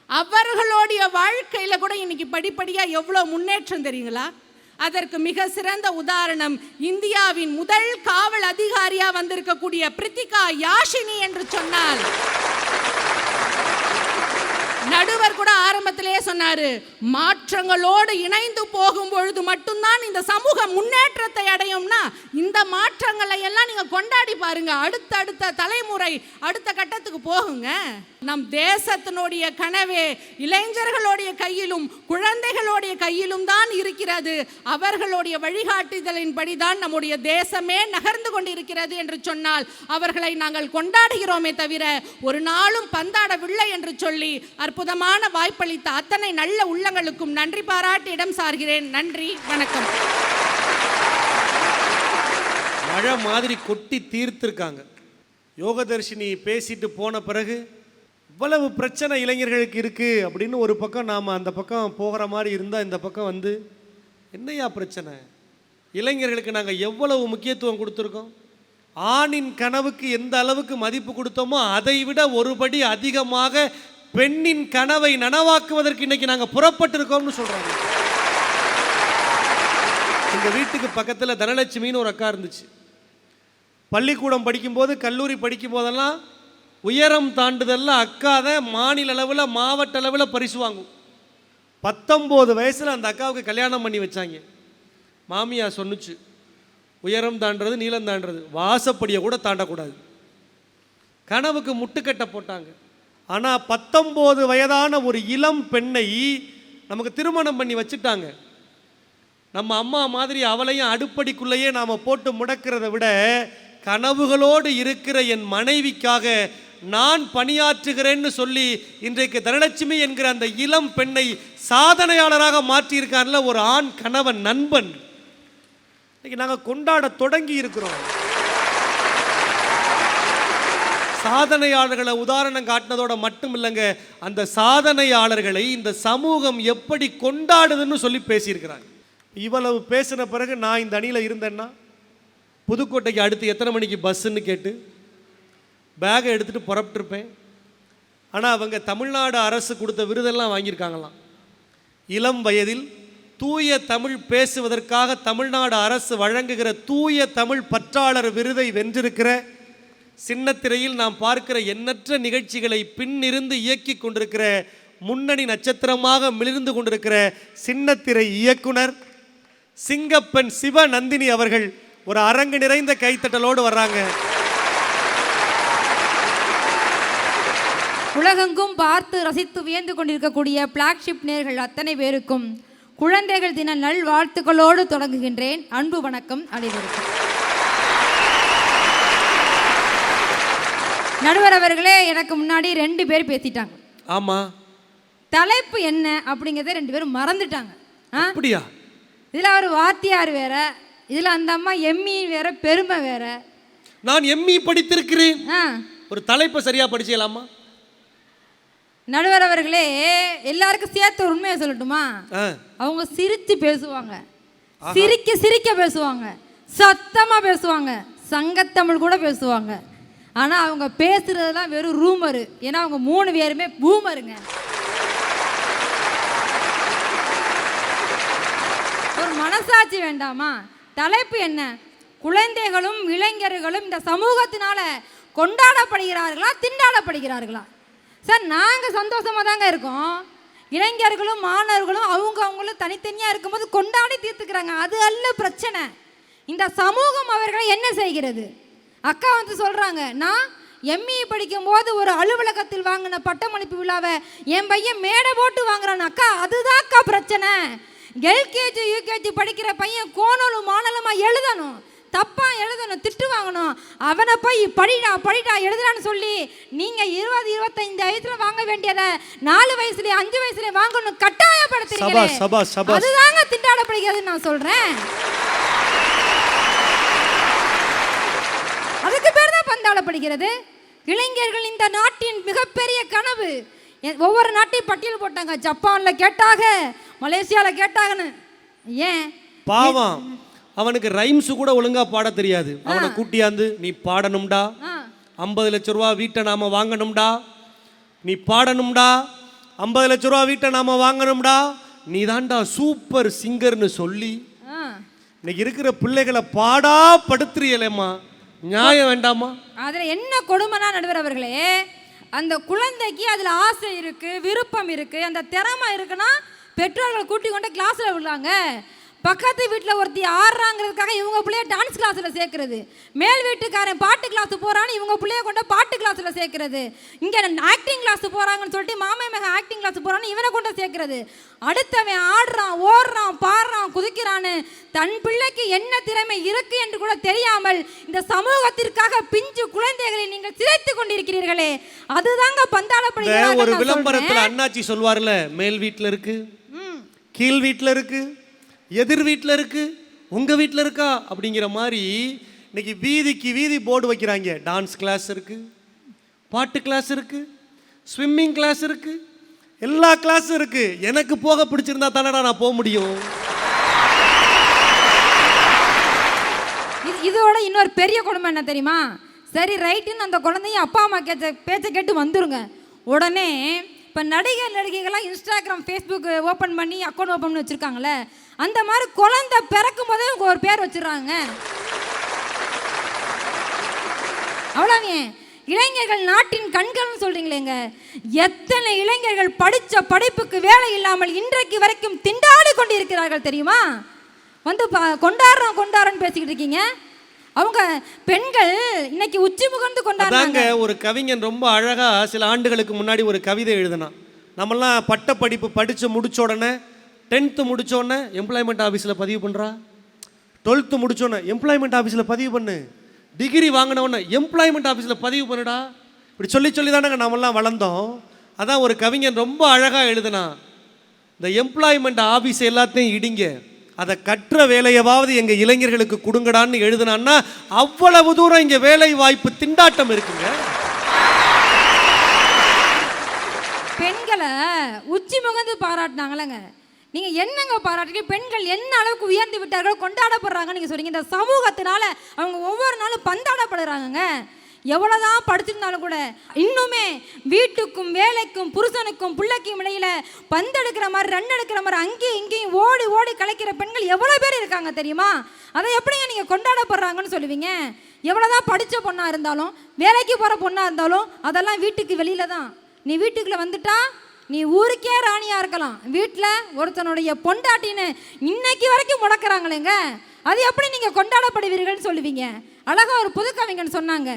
D: அவர்களுடைய வாழ்க்கையில கூட இன்னைக்கு படிப்படியா எவ்வளவு முன்னேற்றம் தெரியுங்களா? அதற்கு மிக சிறந்த உதாரணம் இந்தியாவின் முதல் காவல் அதிகாரியா வந்திருக்கக்கூடிய பிரித்திகா யாஷினி என்று சொன்னால், நடுவர் கூட ஆரம்பத்திலேயே சொன்னார், சொன்னாரு, மாற்றங்களோடு இணைந்து போகும் பொழுது மட்டும்தான் இந்த சமூகம் முன்னேற்றத்தை அடையும்னா இந்த மாற்றங்களை எல்லாம் நீங்க கொண்டாடி பாருங்க. அடுத்த தலைமுறை அடுத்த கட்டத்துக்கு போகுங்க. நம் தேசத்தினுடைய கனவே இளைஞர்களுடைய கையிலும் குழந்தைகளுடைய கையிலும் தான் இருக்கிறது. அவர்களுடைய வழிகாட்டுதலின்படி தான் நம்முடைய தேசமே நகர்ந்து கொண்டிருக்கிறது என்று சொன்னால் அவர்களை நாங்கள் கொண்டாடுகிறோமே தவிர ஒரு நாளும் பந்தாடவில்லை என்று சொல்லி அற்புதமான வாய்ப்பளித்த அத்தனை நல்ல உள்ளங்களுக்கும் நன்றி பாராட்டி இடம் சார்கிறேன். நன்றி, வணக்கம்.
A: மழை மாதிரி கொட்டி தீர்த்திருக்காங்க. யோகதர்ஷினி பேசிட்டு போன பிறகு இவ்வளவு பிரச்சனை இளைஞர்களுக்கு இருக்குது அப்படின்னு ஒரு பக்கம் நாம் அந்த பக்கம் போகிற மாதிரி இருந்தால் இந்த பக்கம் வந்து என்னையா பிரச்சனை, இளைஞர்களுக்கு நாங்கள் எவ்வளவு முக்கியத்துவம் கொடுத்துருக்கோம், ஆணின் கனவுக்கு எந்த அளவுக்கு மதிப்பு கொடுத்தோமோ அதை விட ஒருபடி அதிகமாக பெண்ணின் கனவை நனவாக்குவதற்கு இன்னைக்கு நாங்கள் புறப்பட்டிருக்கோம்னு சொல்கிறாங்க. எங்கள் வீட்டுக்கு பக்கத்தில் தனலட்சுமின்னு ஒரு அக்கா இருந்துச்சு. பள்ளிக்கூடம் படிக்கும்போது கல்லூரி படிக்கும் போதெல்லாம் உயரம் தாண்டுதலில் அக்கா தான் மாநில அளவில் மாவட்ட அளவில் பரிசு வாங்கும். 19 வயசில் அந்த அக்காவுக்கு கல்யாணம் பண்ணி வச்சாங்க. மாமியா சொன்னுச்சு, உயரம் தாண்டுறது நீளம் தாண்டுறது வாசப்படியை கூட தாண்டக்கூடாது. கனவுக்கு முட்டுக்கட்டை போட்டாங்க. ஆனால் 19 வயதான ஒரு இளம் பெண்ணை நமக்கு திருமணம் பண்ணி வச்சுட்டாங்க. நம்ம அம்மா மாதிரி அவளையும் அடுப்படிக்குள்ளேயே நாம் போட்டு முடக்கிறத விட கனவுகளோடு இருக்கிற என் மனைவிக்காக நான் பணியாற்றுகிறேன்னு சொல்லி இன்றைக்கு தனலட்சுமி என்கிற அந்த இளம் பெண்ணை சாதனையாளராக மாற்றியிருக்கார்ல ஒரு ஆண் கணவன் நண்பன். இன்னைக்கு நாங்கள் கொண்டாட தொடங்கி இருக்கிறோம். சாதனையாளர்களை உதாரணம் காட்டினதோட மட்டும் இல்லைங்க, அந்த சாதனையாளர்களை இந்த சமூகம் எப்படி கொண்டாடுதுன்னு சொல்லி பேசியிருக்கிறாங்க. இவ்வளவு பேசின பிறகு நான் இந்த அணியில் இருந்தேன்னா புதுக்கோட்டைக்கு அடுத்து எத்தனை மணிக்கு பஸ்ஸுன்னு கேட்டு பேகை எடுத்துகிட்டு புறப்பட்டுருப்பேன். ஆனால் அவங்க தமிழ்நாடு அரசு கொடுத்த விருதெல்லாம் வாங்கியிருக்காங்களாம். இளம் வயதில் தூய தமிழ் பேசுவதற்காக தமிழ்நாடு அரசு வழங்குகிற தூய தமிழ் பற்றாளர் விருதை வென்றிருக்கிற, சின்னத்திரையில் நாம் பார்க்கிற எண்ணற்ற நிகழ்ச்சிகளை பின்னிருந்து இயக்கி கொண்டிருக்கிற, முன்னணி நட்சத்திரமாக மிளிர்ந்து கொண்டிருக்கிற சின்னத்திரை இயக்குனர் சிங்கப்பெண் சிவநந்தினி அவர்கள் ஒரு அரங்கு நிறைந்த கைத்தட்டலோடு வர்றாங்க.
E: உலகெங்கும் பார்த்து ரசித்து வியந்து கொண்டிருக்கக்கூடிய பிளாக்ஷிப் நேயர்கள் அத்தனை பேருக்கும் குழந்தைகள் தின நல்வாழ்த்துக்களோடு தொடங்குகின்றேன். அன்பு வணக்கம் அனைவருக்கும். நடுவர் அவர்களே, எனக்கு முன்னாடி 2 பேர் பேசிட்டாங்க.
A: ஆமா,
E: தலைப்பு என்ன அப்படிங்கிறத 2 பேரும் மறந்துட்டாங்க.
A: அப்படியா?
E: இதில் அவர் வாத்தியார் வேற, இதில் அந்த அம்மா எம்இ வேற, பெருமை வேற.
A: நான் எம்இ படித்திருக்கிறேன். ஒரு தலைப்பை சரியா படிச்சலாமா?
E: நடுவர் அவர்களே, எல்லாருக்கும் சேர்த்து ஒரு உண்மையை சொல்லட்டுமா? அவங்க சிரித்து பேசுவாங்க, சிரிக்க சிரிக்க பேசுவாங்க, சத்தமா பேசுவாங்க, சங்கத்தமிழ் கூட பேசுவாங்க. ஆனா அவங்க பேசுறதுலாம் வெறும் ரூமரு. ஏன்னா அவங்க 3 பேருமே பூமருங்க. ஒரு மனசாட்சி வேண்டாமா? தலைப்பு என்ன? குழந்தைகளும் இளைஞர்களும் இந்த சமூகத்தினால கொண்டாடப்படுகிறார்களா, திண்டாடப்படுகிறார்களா? சார், நாங்கள் சந்தோஷமாக தாங்க இருக்கோம். இளைஞர்களும் மாணவர்களும் அவங்களும் தனித்தனியாக இருக்கும்போது கொண்டாடி தீர்த்துக்கிறாங்க. அது அல்ல பிரச்சனை. இந்த சமூகம் அவர்களை என்ன செய்கிறது? அக்கா வந்து சொல்கிறாங்க, நான் எம்இ படிக்கும்போது ஒரு அலுவலகத்தில் வாங்கின பட்டமளிப்பு விழாவை என் பையன் மேடை போட்டு வாங்குறான். அக்கா, அதுதான் அக்கா பிரச்சனை. எல்கேஜி யூகேஜி படிக்கிற பையன் கோணலும் மாணலமாக எழுதணும், தப்பாக எழுதணும், திட்டு வாங்கணும். அவனை போய் படிடா படிடா எழுதுறான்னு சொல்லி நீங்கள் 20-25 வயசுல வாங்க வேண்டியதை 4 வயசுலேயே 5 வயசுலேயே வாங்கணும் கட்டாயப்படுத்துறீங்க. அதுதாங்க திண்டாடப்படுகிறதுன்னு நான் சொல்கிறேன். அதுக்கு பேர் தான் பந்தாடப்படுகிறது. இளைஞர்கள் இந்த நாட்டின் மிகப்பெரிய கனவு. ஒவ்வொரு நாட்டையும் பட்டியல் போட்டாங்க. ஜப்பானில் கேட்டாங்க, மலேசியாவில் கேட்டாங்கன்னு. ஏன்
A: பாவம், அவனுக்கு ரைம்ஸ் கூட ஒழுங்கா பாட தெரியாது. அவனை கூட்டியாந்து நீ பாடணும்டா, 50 லட்ச ரூபா வீட்டை நாம வாங்கணும்டா, நீ பாடணும்டா, 50 லட்ச ரூபா வீட்டை நாம வாங்கணும்டா, நீ தான்டா சூப்பர் சிங்கர்னு சொல்லி இன்னைக்கு இருக்கிற பிள்ளைகளை பாடா படுத்துறியலேம்மா. நியாயம் வேண்டாமா?
E: அதில் என்ன கொடுமைனா நடுவர் அவர்களே, அந்த குழந்தைக்கு அதில் ஆசை இருக்குது, விருப்பம் இருக்குது, அந்த திறமை இருக்குன்னா பெற்றோர்கள் கூட்டி கொண்டு கிளாஸில் விடலாங்க. பக்கத்து வீட்டில் ஒருத்தி ஆடுறாங்கிறதுக்காக இவங்க பிள்ளைய டான்ஸ் கிளாஸில் சேர்க்கறது, மேல் வீட்டுக்காரன் பாட்டு கிளாஸ் போகிறான்னு இவங்க பிள்ளைய கொண்டு பாட்டு கிளாஸில் சேர்க்கறது, இங்கே ஆக்டிங் கிளாஸ் போகிறாங்கன்னு சொல்லிட்டு மாமே மக ஆக்டிங் கிளாஸ் போகிறான்னு இவனை கொண்டு சேர்க்கறது. அடுத்தவன் ஆடுறான், ஓடுறான், பாடுறான், குதிக்கிறான்னு தன் பிள்ளைக்கு என்ன திறமை இருக்கு என்று கூட தெரியாமல் இந்த சமூகத்திற்காக பிஞ்சு குழந்தைகளை நீங்கள் சிதைத்து கொண்டிருக்கிறீர்களே, அதுதாங்க பந்தாடப்படுகிறது.
A: ஒரு விளம்பரத்தில் அண்ணாச்சி சொல்வார்ல, மேல் வீட்டில் இருக்கு, கீழ் வீட்டில் இருக்கு, எதிர் வீட்டில் இருக்கு, உங்க வீட்டில் இருக்கா அப்படிங்கிற மாதிரி இன்னைக்கு வீதிக்கு வீதி போர்டு வைக்கிறாங்க. டான்ஸ் கிளாஸ் இருக்கு, பாட்டு கிளாஸ் இருக்கு, ஸ்விம்மிங் கிளாஸ் இருக்கு, எல்லா கிளாஸும் இருக்கு. எனக்கு போக பிடிச்சிருந்தா தானடா நான் போக முடியும்.
E: இதோட இன்னொரு பெரிய கொடுமை என்ன தெரியுமா? சரி ரைட்டுன்னு அந்த குழந்தையும் அப்பா அம்மா பேச்சை கேட்டு வந்துருங்க. உடனே இப்போ நடிகைகள்லாம் இன்ஸ்டாகிராம், ஃபேஸ்புக் ஓப்பன் பண்ணி அக்கௌண்ட் ஓப்பன் பண்ணி வச்சுருக்காங்களே, அந்த மாதிரி குழந்தை பிறக்கும் போதே அவங்க ஒரு பேர் வச்சிடறாங்க. அவ்வளோவே இளைஞர்கள் நாட்டின் கண்கள்னு சொல்கிறீங்களேங்க. எத்தனை இளைஞர்கள் படித்த படிப்புக்கு வேலை இல்லாமல் இன்றைக்கு வரைக்கும் திண்டாடி கொண்டு இருக்கிறார்கள் தெரியுமா? வந்து கொண்டாடுறோன்னு பேசிக்கிட்டு இருக்கீங்க. அவங்க பெண்கள் இன்னைக்கு உச்சி முகர்ந்து கொண்டாடுறாங்க.
A: ஒரு கவிஞன் ரொம்ப அழகா சில ஆண்டுகளுக்கு முன்னாடி ஒரு கவிதை எழுதினான். நம்மெல்லாம் பட்ட படிப்பு படித்து முடிச்ச உடனே 10th முடிச்ச உடனே எம்ப்ளாய்மெண்ட் ஆஃபீஸில் பதிவு பண்ணுறா, 12th முடிச்சோடனே எம்ப்ளாய்மெண்ட் ஆஃபீஸில் பதிவு பண்ணு, டிகிரி வாங்கினவுடனே எம்ப்ளாய்மெண்ட் ஆஃபீஸில் பதிவு பண்ணுடா. இப்படி சொல்லி தானேங்க நம்மெல்லாம் வளர்ந்தோம். அதான் ஒரு கவிஞன் ரொம்ப அழகாக எழுதினான், இந்த எம்ப்ளாய்மெண்ட் ஆஃபீஸ் எல்லாத்தையும் இடிங்க, அதை கற்ற வேலையவாவது எங்கள் இளைஞர்களுக்கு கொடுங்கடான்னு எழுதுனான்னா அவ்வளவு தூரம் இங்கே வேலை வாய்ப்பு திண்டாட்டம் இருக்குங்க.
E: பெண்களை உச்சி முகந்து பாராட்டினாங்களேங்க. நீங்கள் என்னங்க பாராட்டுறீங்க? பெண்கள் என்ன அளவுக்கு உயர்ந்து விட்டார்களோ கொண்டாடப்படுறாங்கன்னு நீங்கள் சொல்றீங்க. இந்த சமூகத்தினால அவங்க ஒவ்வொரு நாளும் பந்தாடப்படுறாங்கங்க. எவ்வளோதான் படிச்சிருந்தாலும் கூட இன்னுமே வீட்டுக்கும் வேலைக்கும் புருஷனுக்கும் பிள்ளைக்கும் இடையில பந்தெடுக்கிற மாதிரி, ரன் எடுக்கிற மாதிரி அங்கேயும் இங்கேயும் ஓடி ஓடி கலைக்கிற பெண்கள் எவ்வளோ பேர் இருக்காங்க தெரியுமா? அதை எப்படிங்க நீங்கள் கொண்டாடப்படுறாங்கன்னு சொல்லுவீங்க? எவ்வளோதான் படித்த பொண்ணாக இருந்தாலும், வேலைக்கு போகிற பொண்ணாக இருந்தாலும் அதெல்லாம் வீட்டுக்கு வெளியில தான். நீ வீட்டுக்குள்ளே வந்துட்டா நீ ஊருக்கே ராணியாக இருக்கலாம், வீட்டில் ஒருத்தனுடைய பொண்டாட்டின்னு இன்னைக்கு வரைக்கும் முடக்கிறாங்களேங்க. அது எப்படி நீங்கள் கொண்டாடப்படுவீர்கள்னு சொல்லுவீங்க? அழகாக ஒரு புது கவிஞன் சொன்னாங்க,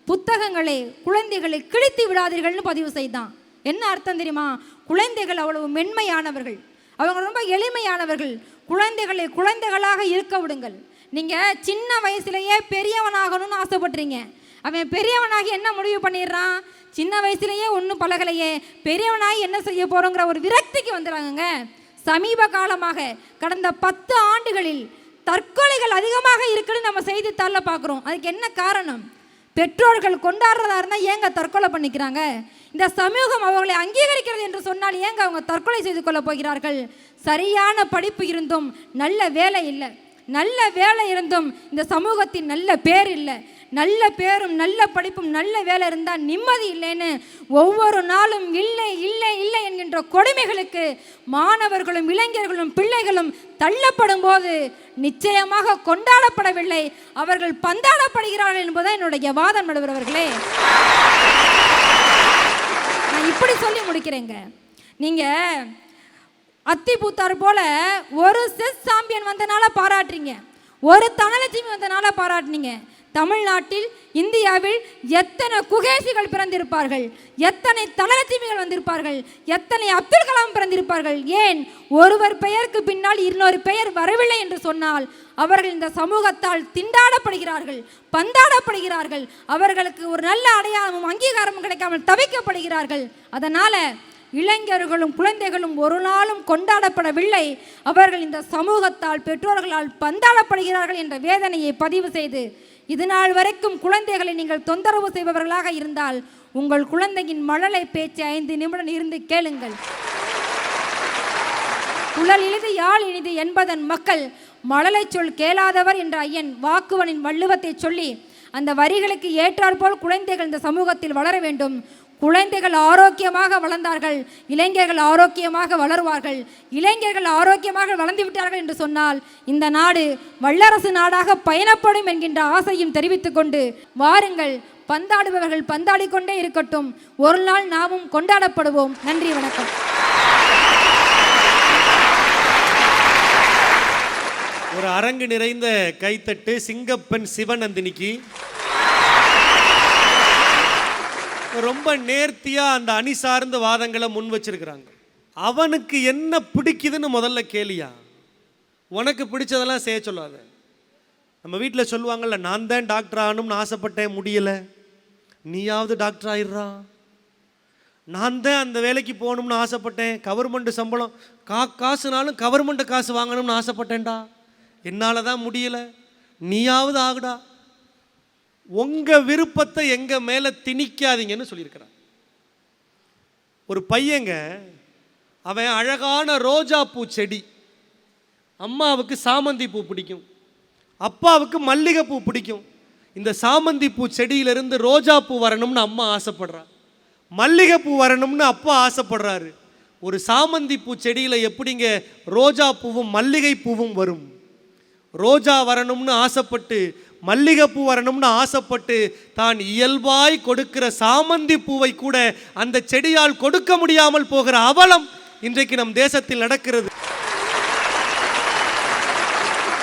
E: புத்தகங்களை குழந்தைகளை கிழித்து விடாதீர்கள்னு பதிவு செய்தான். என்ன அர்த்தம் தெரியுமா? குழந்தைகள் அவ்வளவு மென்மையானவர்கள், அவங்க ரொம்ப எளிமையானவர்கள். குழந்தைகளை குழந்தைகளாக இருக்க விடுங்கள். நீங்கள் சின்ன வயசுலேயே பெரியவனாகணும்னு ஆசைப்படுறீங்க. அவன் பெரியவனாகி என்ன முடிவு பண்ணிடுறான்? சின்ன வயசுலேயே ஒன்றும் பழகலையே, பெரியவனாகி என்ன செய்ய போகிறோங்கிற ஒரு விரக்திக்கு வந்துடுறாங்கங்க. சமீப காலமாக கடந்த 10 ஆண்டுகளில் தற்கொலைகள் அதிகமாக இருக்குன்னு நம்ம செய்தித்தாளில் பார்க்குறோம். அதுக்கு என்ன காரணம்? பெற்றோர்கள் கொண்டாடுறதா இருந்தால் ஏங்க தற்கொலை பண்ணிக்கிறாங்க? இந்த சமூகம் அவர்களை அங்கீகரிக்கிறது என்று சொன்னால் ஏங்க அவங்க தற்கொலை செய்து கொள்ள போகிறார்கள்? சரியான படிப்பு இருந்தும் நல்ல வேலை இல்லை, நல்ல வேலை இருந்தும் இந்த சமூகத்தின் நல்ல பேர் இல்லை. நல்ல பேரும் நல்ல படிப்பும் நல்ல வேலை இருந்தால் நிம்மதி இல்லைன்னு ஒவ்வொரு நாளும் இல்லை இல்லை இல்லை என்கின்ற கொடுமைகளுக்கு மாணவர்களும் இளைஞர்களும் பிள்ளைகளும் தள்ளப்படும் போது நிச்சயமாக கொண்டாடப்படவில்லை, அவர்கள் பந்தாடப்படுகிறார்கள் என்பதுதான் என்னுடைய வாதம். நடுவர்களே, நான் இப்படி சொல்லி முடிக்கிறேங்க. நீங்கள் அத்தி பூத்தார் போல ஒரு செஸ் சாம்பியன் வந்தனால பாராட்டுறீங்க, ஒரு தனலட்சுமி வந்தனால பாராட்டினீங்க. தமிழ்நாட்டில் இந்தியாவில் எத்தனை குகேசிகள் பிறந்திருப்பார்கள், எத்தனை தனலட்சுமிகள் வந்திருப்பார்கள், எத்தனை அப்துல் கலாம் பிறந்திருப்பார்கள். ஏன் ஒருவர் பெயருக்கு பின்னால் இன்னொரு பெயர் வரவில்லை என்று சொன்னால் அவர்கள் இந்த சமூகத்தால் திண்டாடப்படுகிறார்கள், பந்தாடப்படுகிறார்கள், அவர்களுக்கு ஒரு நல்ல அடையாளமும் அங்கீகாரமும் கிடைக்காமல் தவிக்கப்படுகிறார்கள். அதனால் இளைஞர்களும் குழந்தைகளும் ஒரு நாளும் கொண்டாடப்படவில்லை, அவர்கள் இந்த சமூகத்தால் பெற்றோர்களால் பந்தாடப்படுகிறார்கள் என்ற வேதனையை பதிவு செய்து, இது நாள் வரைக்கும் குழந்தைகளை நீங்கள் தொந்தரவு செய்பவர்களாக இருந்தால் உங்கள் குழந்தையின் மழலை பேச்சு 5 நிமிடம் இருந்து கேளுங்கள். குழல் இனிது யாழ் இனிது என்பதன் மக்கள் மழலை சொல் கேளாதவர் என்ற ஐயன் வாக்குவனின் வள்ளுவத்தை சொல்லி அந்த வரிகளுக்கு ஏற்றாற்போல் குழந்தைகள் இந்த சமூகத்தில் வளர வேண்டும். குழந்தைகள் ஆரோக்கியமாக வளர்ந்தார்கள், இளைஞர்கள் ஆரோக்கியமாக வளருவார்கள். இளைஞர்கள் ஆரோக்கியமாக வளர்ந்து விட்டார்கள் என்று சொன்னால் இந்த நாடு வல்லரசு நாடாக பயணப்படும் என்கின்ற ஆசையும் தெரிவித்துக் கொண்டு வாருங்கள், பந்தாடுபவர்கள் பந்தாடிக் கொண்டே இருக்கட்டும். ஒரு நாள் நாமும் கொண்டாடப்படுவோம். நன்றி, வணக்கம்.
A: ஒரு அரங்கு நிறைந்த கைத்தட்டு சிங்கப்பெண் சிவநந்தினிக்கு. ரொம்ப நேர்த்தியா அந்த அணி சார்ந்த வாதங்களை முன் வச்சிருக்கிறாங்க. அவனுக்கு என்ன பிடிக்குதுன்னு முதல்ல கேளியா. உனக்கு பிடிச்சதெல்லாம் செய்ய சொல்லாத. நம்ம வீட்டில் சொல்லுவாங்கள்ல, நான் தான் டாக்டர் ஆகணும்னு ஆசைப்பட்டேன், முடியலை, நீயாவது டாக்டர் ஆயிடுறா. நான் தான் அந்த வேலைக்கு போகணும்னு ஆசைப்பட்டேன், கவர்மெண்ட் சம்பளம் காசுனாலும் கவர்மெண்ட் காசு வாங்கணும்னு ஆசைப்பட்டேன்டா, என்னால் தான் முடியலை, நீயாவது ஆகுடா. உங்கள் விருப்பத்தை எங்கள் மேலே திணிக்காதீங்கன்னு சொல்லியிருக்கிறான். ஒரு பையங்க, அவன் அழகான ரோஜா பூ செடி, அம்மாவுக்கு சாமந்தி பூ பிடிக்கும், அப்பாவுக்கு மல்லிகை பூ பிடிக்கும். இந்த சாமந்தி பூ செடியிலிருந்து ரோஜா பூ வரணும்னு அம்மா ஆசைப்படுறா, மல்லிகை பூ வரணும்னு அப்பா ஆசைப்படுறாரு. ஒரு சாமந்தி பூ செடியில் எப்படிங்க ரோஜா பூவும் மல்லிகை பூவும் வரும்? ரோஜா வரணும்னு ஆசைப்பட்டு, மல்லிகைப்பூ வரணும்னு ஆசைப்பட்டு தான் இயல்பாய் கொடுக்கிற சாமந்தி பூவை கூட அந்த செடியால் கொடுக்க முடியாமல் போகிற அவலம் இன்றைக்கு நம் தேசத்தில் நடக்கிறது.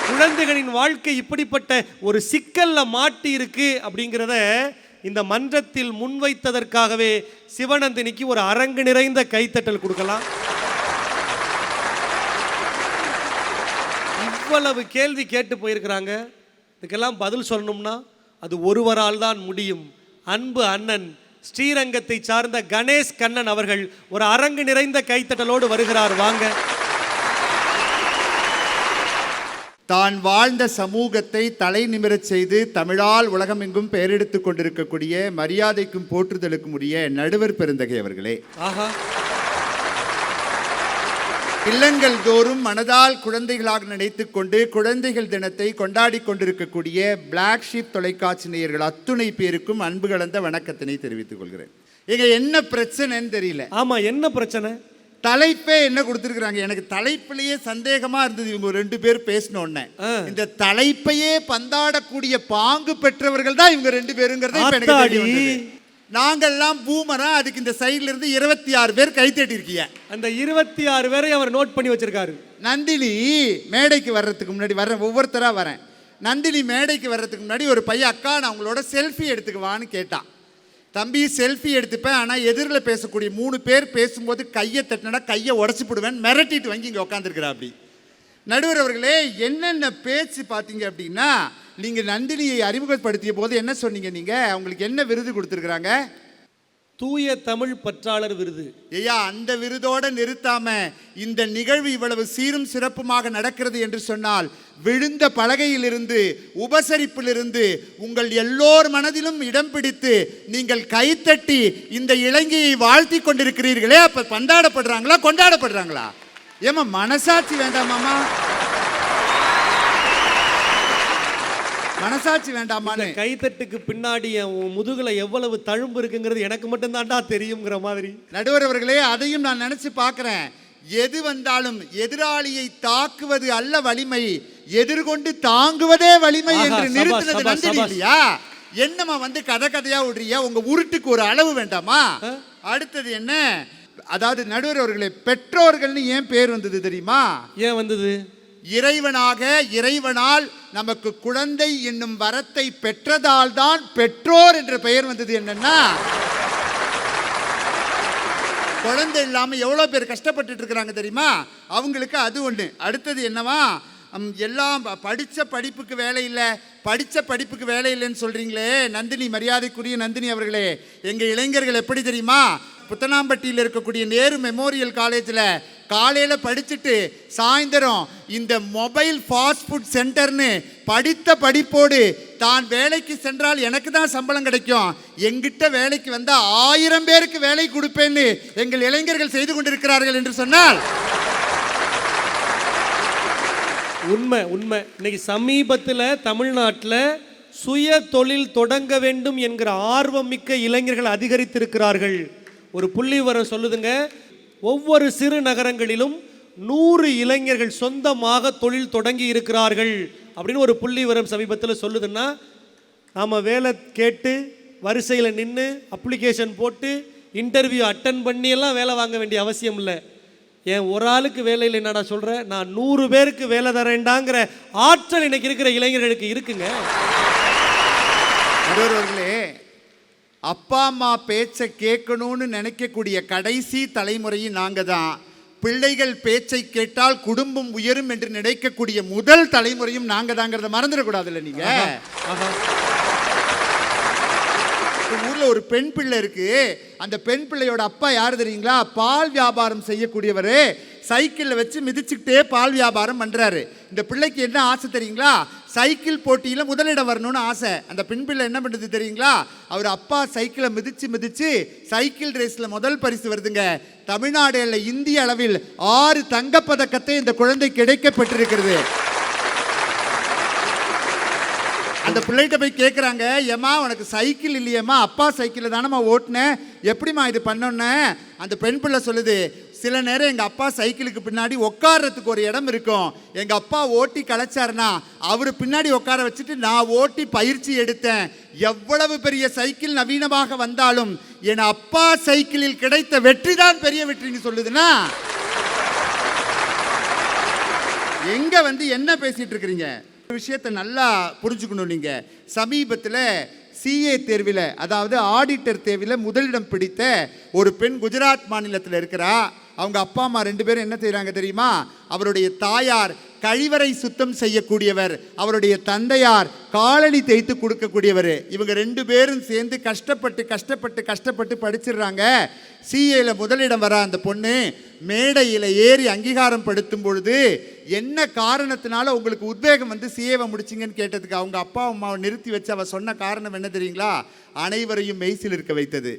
A: குழந்தைகளின் வாழ்க்கை இப்படிப்பட்ட ஒரு சிக்கல்ல மாட்டி இருக்கு அப்படிங்கிறத இந்த மன்றத்தில் முன்வைத்ததற்காகவே சிவநந்தினிக்கு ஒரு அரங்கு நிறைந்த கைத்தட்டல் கொடுக்கலாம். இவ்வளவு கேள்வி கேட்டு போயிருக்கிறாங்க. இதுக்கெல்லாம் பதில் சொல்லணும்னா அது ஒருவரால் தான் முடியும். அன்பு அண்ணன் ஸ்ரீரங்கத்தை சார்ந்த கணேஷ் கண்ணன் அவர்கள் ஒரு அரங்கு நிறைந்த கைத்தட்டலோடு வருகிறார். வாங்க.
F: தான் வாழ்ந்த சமூகத்தை தலை நிமிரச் செய்து தமிழால் உலகமெங்கும் பெயரெடுத்துக் கொண்டிருக்கக்கூடிய மரியாதைக்கும் போற்றுதலுக்கும் உரிய நடுவர் பெருந்தகை அவர்களே,
A: ஆஹா,
F: இல்லங்கள் தோறும் மனதால் குழந்தைகளாக நினைத்துக் கொண்டு குழந்தைகள் தினத்தை கொண்டாடி கொண்டிருக்கக்கூடிய பிளாக் ஷீப் தொலைக்காட்சி நேயர்கள் அத்துணை பேருக்கும் அன்பு கலந்த வணக்கத்தினை தெரிவித்துக் கொள்கிறேன். இங்க என்ன பிரச்சனைன்னு தெரியல.
A: ஆமா, என்ன பிரச்சனை?
F: தலைப்பே என்ன கொடுத்திருக்கிறாங்க? எனக்கு தலைப்பிலேயே சந்தேகமா இருந்தது. இவங்க ரெண்டு பேர் பேசினோன்னு இந்த தலைப்பையே பந்தாடக்கூடிய பாங்கு பெற்றவர்கள் தான் இவங்க ரெண்டு பேருங்கிறத இப்ப எனக்கு தெரிய வந்தது. நாங்கள்லாம் பூமரா, அதுக்கு இந்த சைட்ல இருந்து 26 பேர் கைத்தட்டி இருக்கீங்க.
A: அந்த 26 பேரை அவர் நோட் பண்ணி வச்சிருக்காரு.
F: நந்தினி மேடைக்கு வர்றதுக்கு முன்னாடி ஒவ்வொருத்தரா வரேன். நந்தினி மேடைக்கு வர்றதுக்கு முன்னாடி ஒரு பையன், அக்கா நான் உங்களோட செல்ஃபி எடுத்துக்குவான்னு கேட்டான். தம்பி செல்ஃபி எடுத்துப்பேன், ஆனால் எதிரில் பேசக்கூடிய 3 பேர் பேசும்போது கையை தட்டினா கையை உடச்சி போடுவேன், மிரட்டிட்டு வாங்கி இங்கே உட்காந்துருக்கிறா. அப்படி நடுவர் அவர்களே, என்னென்ன பேச்சு பார்த்தீங்க அப்படின்னா, நீங்கள் நந்தினியை அறிமுகப்படுத்திய போது என்ன சொன்னீங்க? நீங்கள் அவங்களுக்கு என்ன விருது கொடுத்துருக்குறாங்க?
A: தூய தமிழ் பற்றாளர் விருது.
F: ஐயா, அந்த விருதோடு நிறுத்தாம இந்த நிகழ்வு இவ்வளவு சீரும் சிறப்புமாக நடக்கிறது என்று சொன்னால், விழுந்த பலகையிலிருந்து உபசரிப்பிலிருந்து உங்கள் எல்லோர் மனதிலும் இடம் பிடித்து நீங்கள் கைத்தட்டி இந்த இலங்கையை வாழ்த்தி கொண்டிருக்கிறீர்களே, அப்ப பந்தாடப்படுறாங்களா கொண்டாடப்படுறாங்களா? ஏமா மனசாட்சி வேண்டாமாமா? மனசாட்சி வேண்டாமா?
A: கைத்தட்டுக்கு பின்னாடி முதுகுல எவ்வளவு தழும்பு இருக்குங்கிறது எனக்கு மட்டும் தான்டா தெரியுங்கிற மாதிரி.
F: நடுவர் அவர்களே, அதையும் நான் நினைச்சு பார்க்கிறேன். எது வந்தாலும் எதிராளியை தாக்குவது அல்ல வலிமை, எதிர்கொண்டு தாங்குவதே வலிமை என்று நிறுத்தினது நந்தினி இல்லையா? என்னமா கதையா விடுறியா? உங்க உருட்டுக்கு ஒரு அளவு வேண்டாமா? அடுத்தது என்ன? அதாவது நடுவர் அவர்களே, பெற்றோர்கள்னு ஏன் பேர் வந்தது தெரியுமா?
A: ஏன் வந்தது?
F: இறைவனால் நமக்கு குழந்தை என்னும் வரத்தை பெற்றதால் தான் பெற்றோர் என்ற பெயர் வந்தது. என்னன்னா, குழந்தை இல்லாம எவ்வளவு பேர் கஷ்டப்பட்டு இருக்கிறாங்க தெரியுமா? அவங்களுக்கு அது ஒண்ணு. அடுத்தது என்னவா? எல்லாம் படிச்ச படிப்புக்கு வேலை இல்லை, படிச்ச படிப்புக்கு வேலை இல்லைன்னு சொல்றீங்களே நந்தினி, மரியாதைக்குரிய நந்தினி அவர்களே, எங்க இளைஞர்கள் எப்படி தெரியுமா? புத்தனாம்பட்டியில் இருக்கக்கூடிய நேரு மெமோரியல் காலேஜில் காலையில் படிச்சுட்டு சாயந்தரம் இந்த மொபைல் ஃபாஸ்ட் ஃபுட் சென்டர்னு படித்த படிப்போடு தான் வேலைக்கு சென்றால் எனக்கு தான் சம்பளம் கிடைக்கும், எங்கிட்ட வேலைக்கு வந்தால் 1000 பேருக்கு வேலை கொடுப்பேன்னு எங்கள் இளைஞர்கள் செய்து கொண்டிருக்கிறார்கள் என்று சொன்னால்
A: உண்மை. இன்னைக்கு சமீபத்தில் தமிழ்நாட்டில் சுய தொழில் தொடங்க வேண்டும் என்கிற ஆர்வம் மிக்க இளைஞர்கள் அதிகரித்திருக்கிறார்கள். ஒரு புள்ளி விவரம் சொல்லுதுங்க, ஒவ்வொரு சிறு நகரங்களிலும் 100 இளைஞர்கள் சொந்தமாக தொழில் தொடங்கி இருக்கிறார்கள் அப்படின்னு ஒரு புள்ளி விவரம் சமீபத்தில் சொல்லுதுன்னா, நாம் வேலை கேட்டு வரிசையில் நின்று அப்ளிகேஷன் போட்டு இன்டர்வியூ அட்டன் பண்ணி எல்லாம் வேலை வாங்க வேண்டிய அவசியம் இல்லை. ஏன் ஒரு ஆளுக்கு வேலை இல்லை என்னடா சொல்கிறேன், நான் 100 பேருக்கு வேலை தரேன்டாங்கிற ஆற்றல் இன்னைக்கு இருக்கிற இளைஞர்களுக்கு இருக்குங்க.
F: நடுவர்களே, அப்பா அம்மா பேச்சை கேட்கணும்னு நினைக்கக்கூடிய கடைசி தலைமுறையும் நாங்கள் தான். பிள்ளைகள் பேச்சை கேட்டால் குடும்பம் உயரும் என்று நினைக்கக்கூடிய முதல் தலைமுறையும் நாங்கள் தாங்கிறத மறந்துடக்கூடாதுல்ல நீங்கள். ஊரில் ஒரு பெண் பிள்ளை இருக்கு. அந்த பெண் பிள்ளையோட அப்பா யார் தெரியுங்களா? பால் வியாபாரம் செய்யக்கூடியவர். சைக்கிளில் வச்சு மிதிச்சுக்கிட்டே பால் வியாபாரம் பண்ணுறாரு. இந்த பிள்ளைக்கு என்ன ஆசை தெரியுங்களா? சைக்கிள் போட்டியில் முதலிடம் வரணும்னு ஆசை. அந்த பெண் பிள்ளை என்ன பண்ணுறது தெரியுங்களா? அவர் அப்பா சைக்கிளை மிதிச்சு சைக்கிள் ரேஸில் முதல் பரிசு வருதுங்க. தமிழ்நாடு அல்ல, இந்திய அளவில் 6 தங்கப்பதக்கத்தை இந்த குழந்தை கிடைக்கப்பட்டிருக்கிறது. அந்த பிள்ளைகிட்ட போய் கேட்குறாங்க, ஏம்மா உனக்கு சைக்கிள் இல்லையம்மா, அப்பா சைக்கிளில் தானம்மா ஓட்டினேன், எப்படிம்மா இது பண்ணோன்னே? அந்த பெண் பிள்ளை சொல்லுது, சில நேரம் எங்கள் அப்பா சைக்கிளுக்கு பின்னாடி உட்கார்றதுக்கு ஒரு இடம் இருக்கும். எங்கள் அப்பா ஓட்டி கலைச்சாருன்னா அவர் பின்னாடி உட்கார வச்சுட்டு நான் ஓட்டி பயிற்சி எடுத்தேன். எவ்வளவு பெரிய சைக்கிள் நவீனமாக வந்தாலும் என் அப்பா சைக்கிளில் கிடைத்த வெற்றி தான் பெரிய வெற்றின்னு சொல்லுதுன்னா எங்க என்ன பேசிட்டு இருக்கிறீங்க? விஷயத்தை நல்லா புரிஞ்சுக்கணும். நீங்கள் சமீபத்தில் சிஏ தேர்வில், அதாவது ஆடிட்டர் தேர்வில் முதலிடம் பிடித்த ஒரு பெண் குஜராத் மாநிலத்தில் இருக்கிறா. அவங்க அப்பா அம்மா 2 பேரும் என்ன செய்கிறாங்க தெரியுமா? அவருடைய தாயார் கழிவறை சுத்தம் செய்யக்கூடியவர், அவருடைய தந்தையார் காலணி தேய்த்து கொடுக்கக்கூடியவர். இவங்க 2 பேரும் சேர்ந்து கஷ்டப்பட்டு படிச்சிடுறாங்க. சிஏல முதலிடம் வர அந்த பொண்ணு மேடையில் ஏறி அங்கீகாரம் படுத்தும் பொழுது, என்ன காரணத்தினால உங்களுக்கு உத்வேகம் சிஏவை முடிச்சிங்கன்னு கேட்டதுக்கு அவங்க அப்பா அம்மாவை நிறுத்தி வச்சு அவ சொன்ன காரணம் என்ன தெரியுங்களா? அனைவரையும் மெய்சில் இருக்க வைத்தது.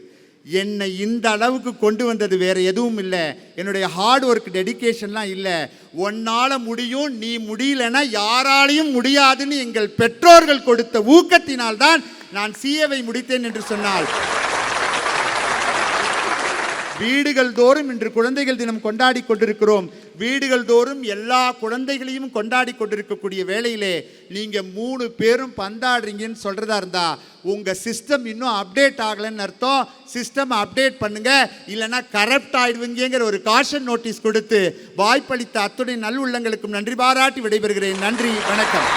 F: என்னை இந்த அளவுக்கு கொண்டு வந்தது வேற எதுவும் இல்லை, என்னுடைய ஹார்ட் ஒர்க் டெடிகேஷன்லாம் இல்லை. உன்னால் முடியும், நீ முடியலன்னா யாராலையும் முடியாதுன்னு எங்கள் பெற்றோர்கள் கொடுத்த ஊக்கத்தினால்தான் நான் சிஏவை முடித்தேன் என்று சொன்னால், வீடுகள் தோறும் இன்று குழந்தைகள் தினம் கொண்டாடி கொண்டிருக்கிறோம். வீடுகள் தோறும் எல்லா குழந்தைகளையும் கொண்டாடி கொண்டிருக்கக்கூடிய வேளையிலே நீங்க 3 பேரும் பந்தாடுறீங்கன்னு சொல்றதா இருந்தா உங்க சிஸ்டம் இன்னும் அப்டேட் ஆகலன்னு அர்த்தம். சிஸ்டம் அப்டேட் பண்ணுங்க, இல்லைன்னா கரப்ட் ஆயிடுவீங்கிற ஒரு காஷன் நோட்டீஸ் கொடுத்து வாய்ப்பளித்த அத்துணை நல்லுள்ளங்களுக்கும் நன்றி பாராட்டி விடைபெறுகிறேன். நன்றி, வணக்கம்.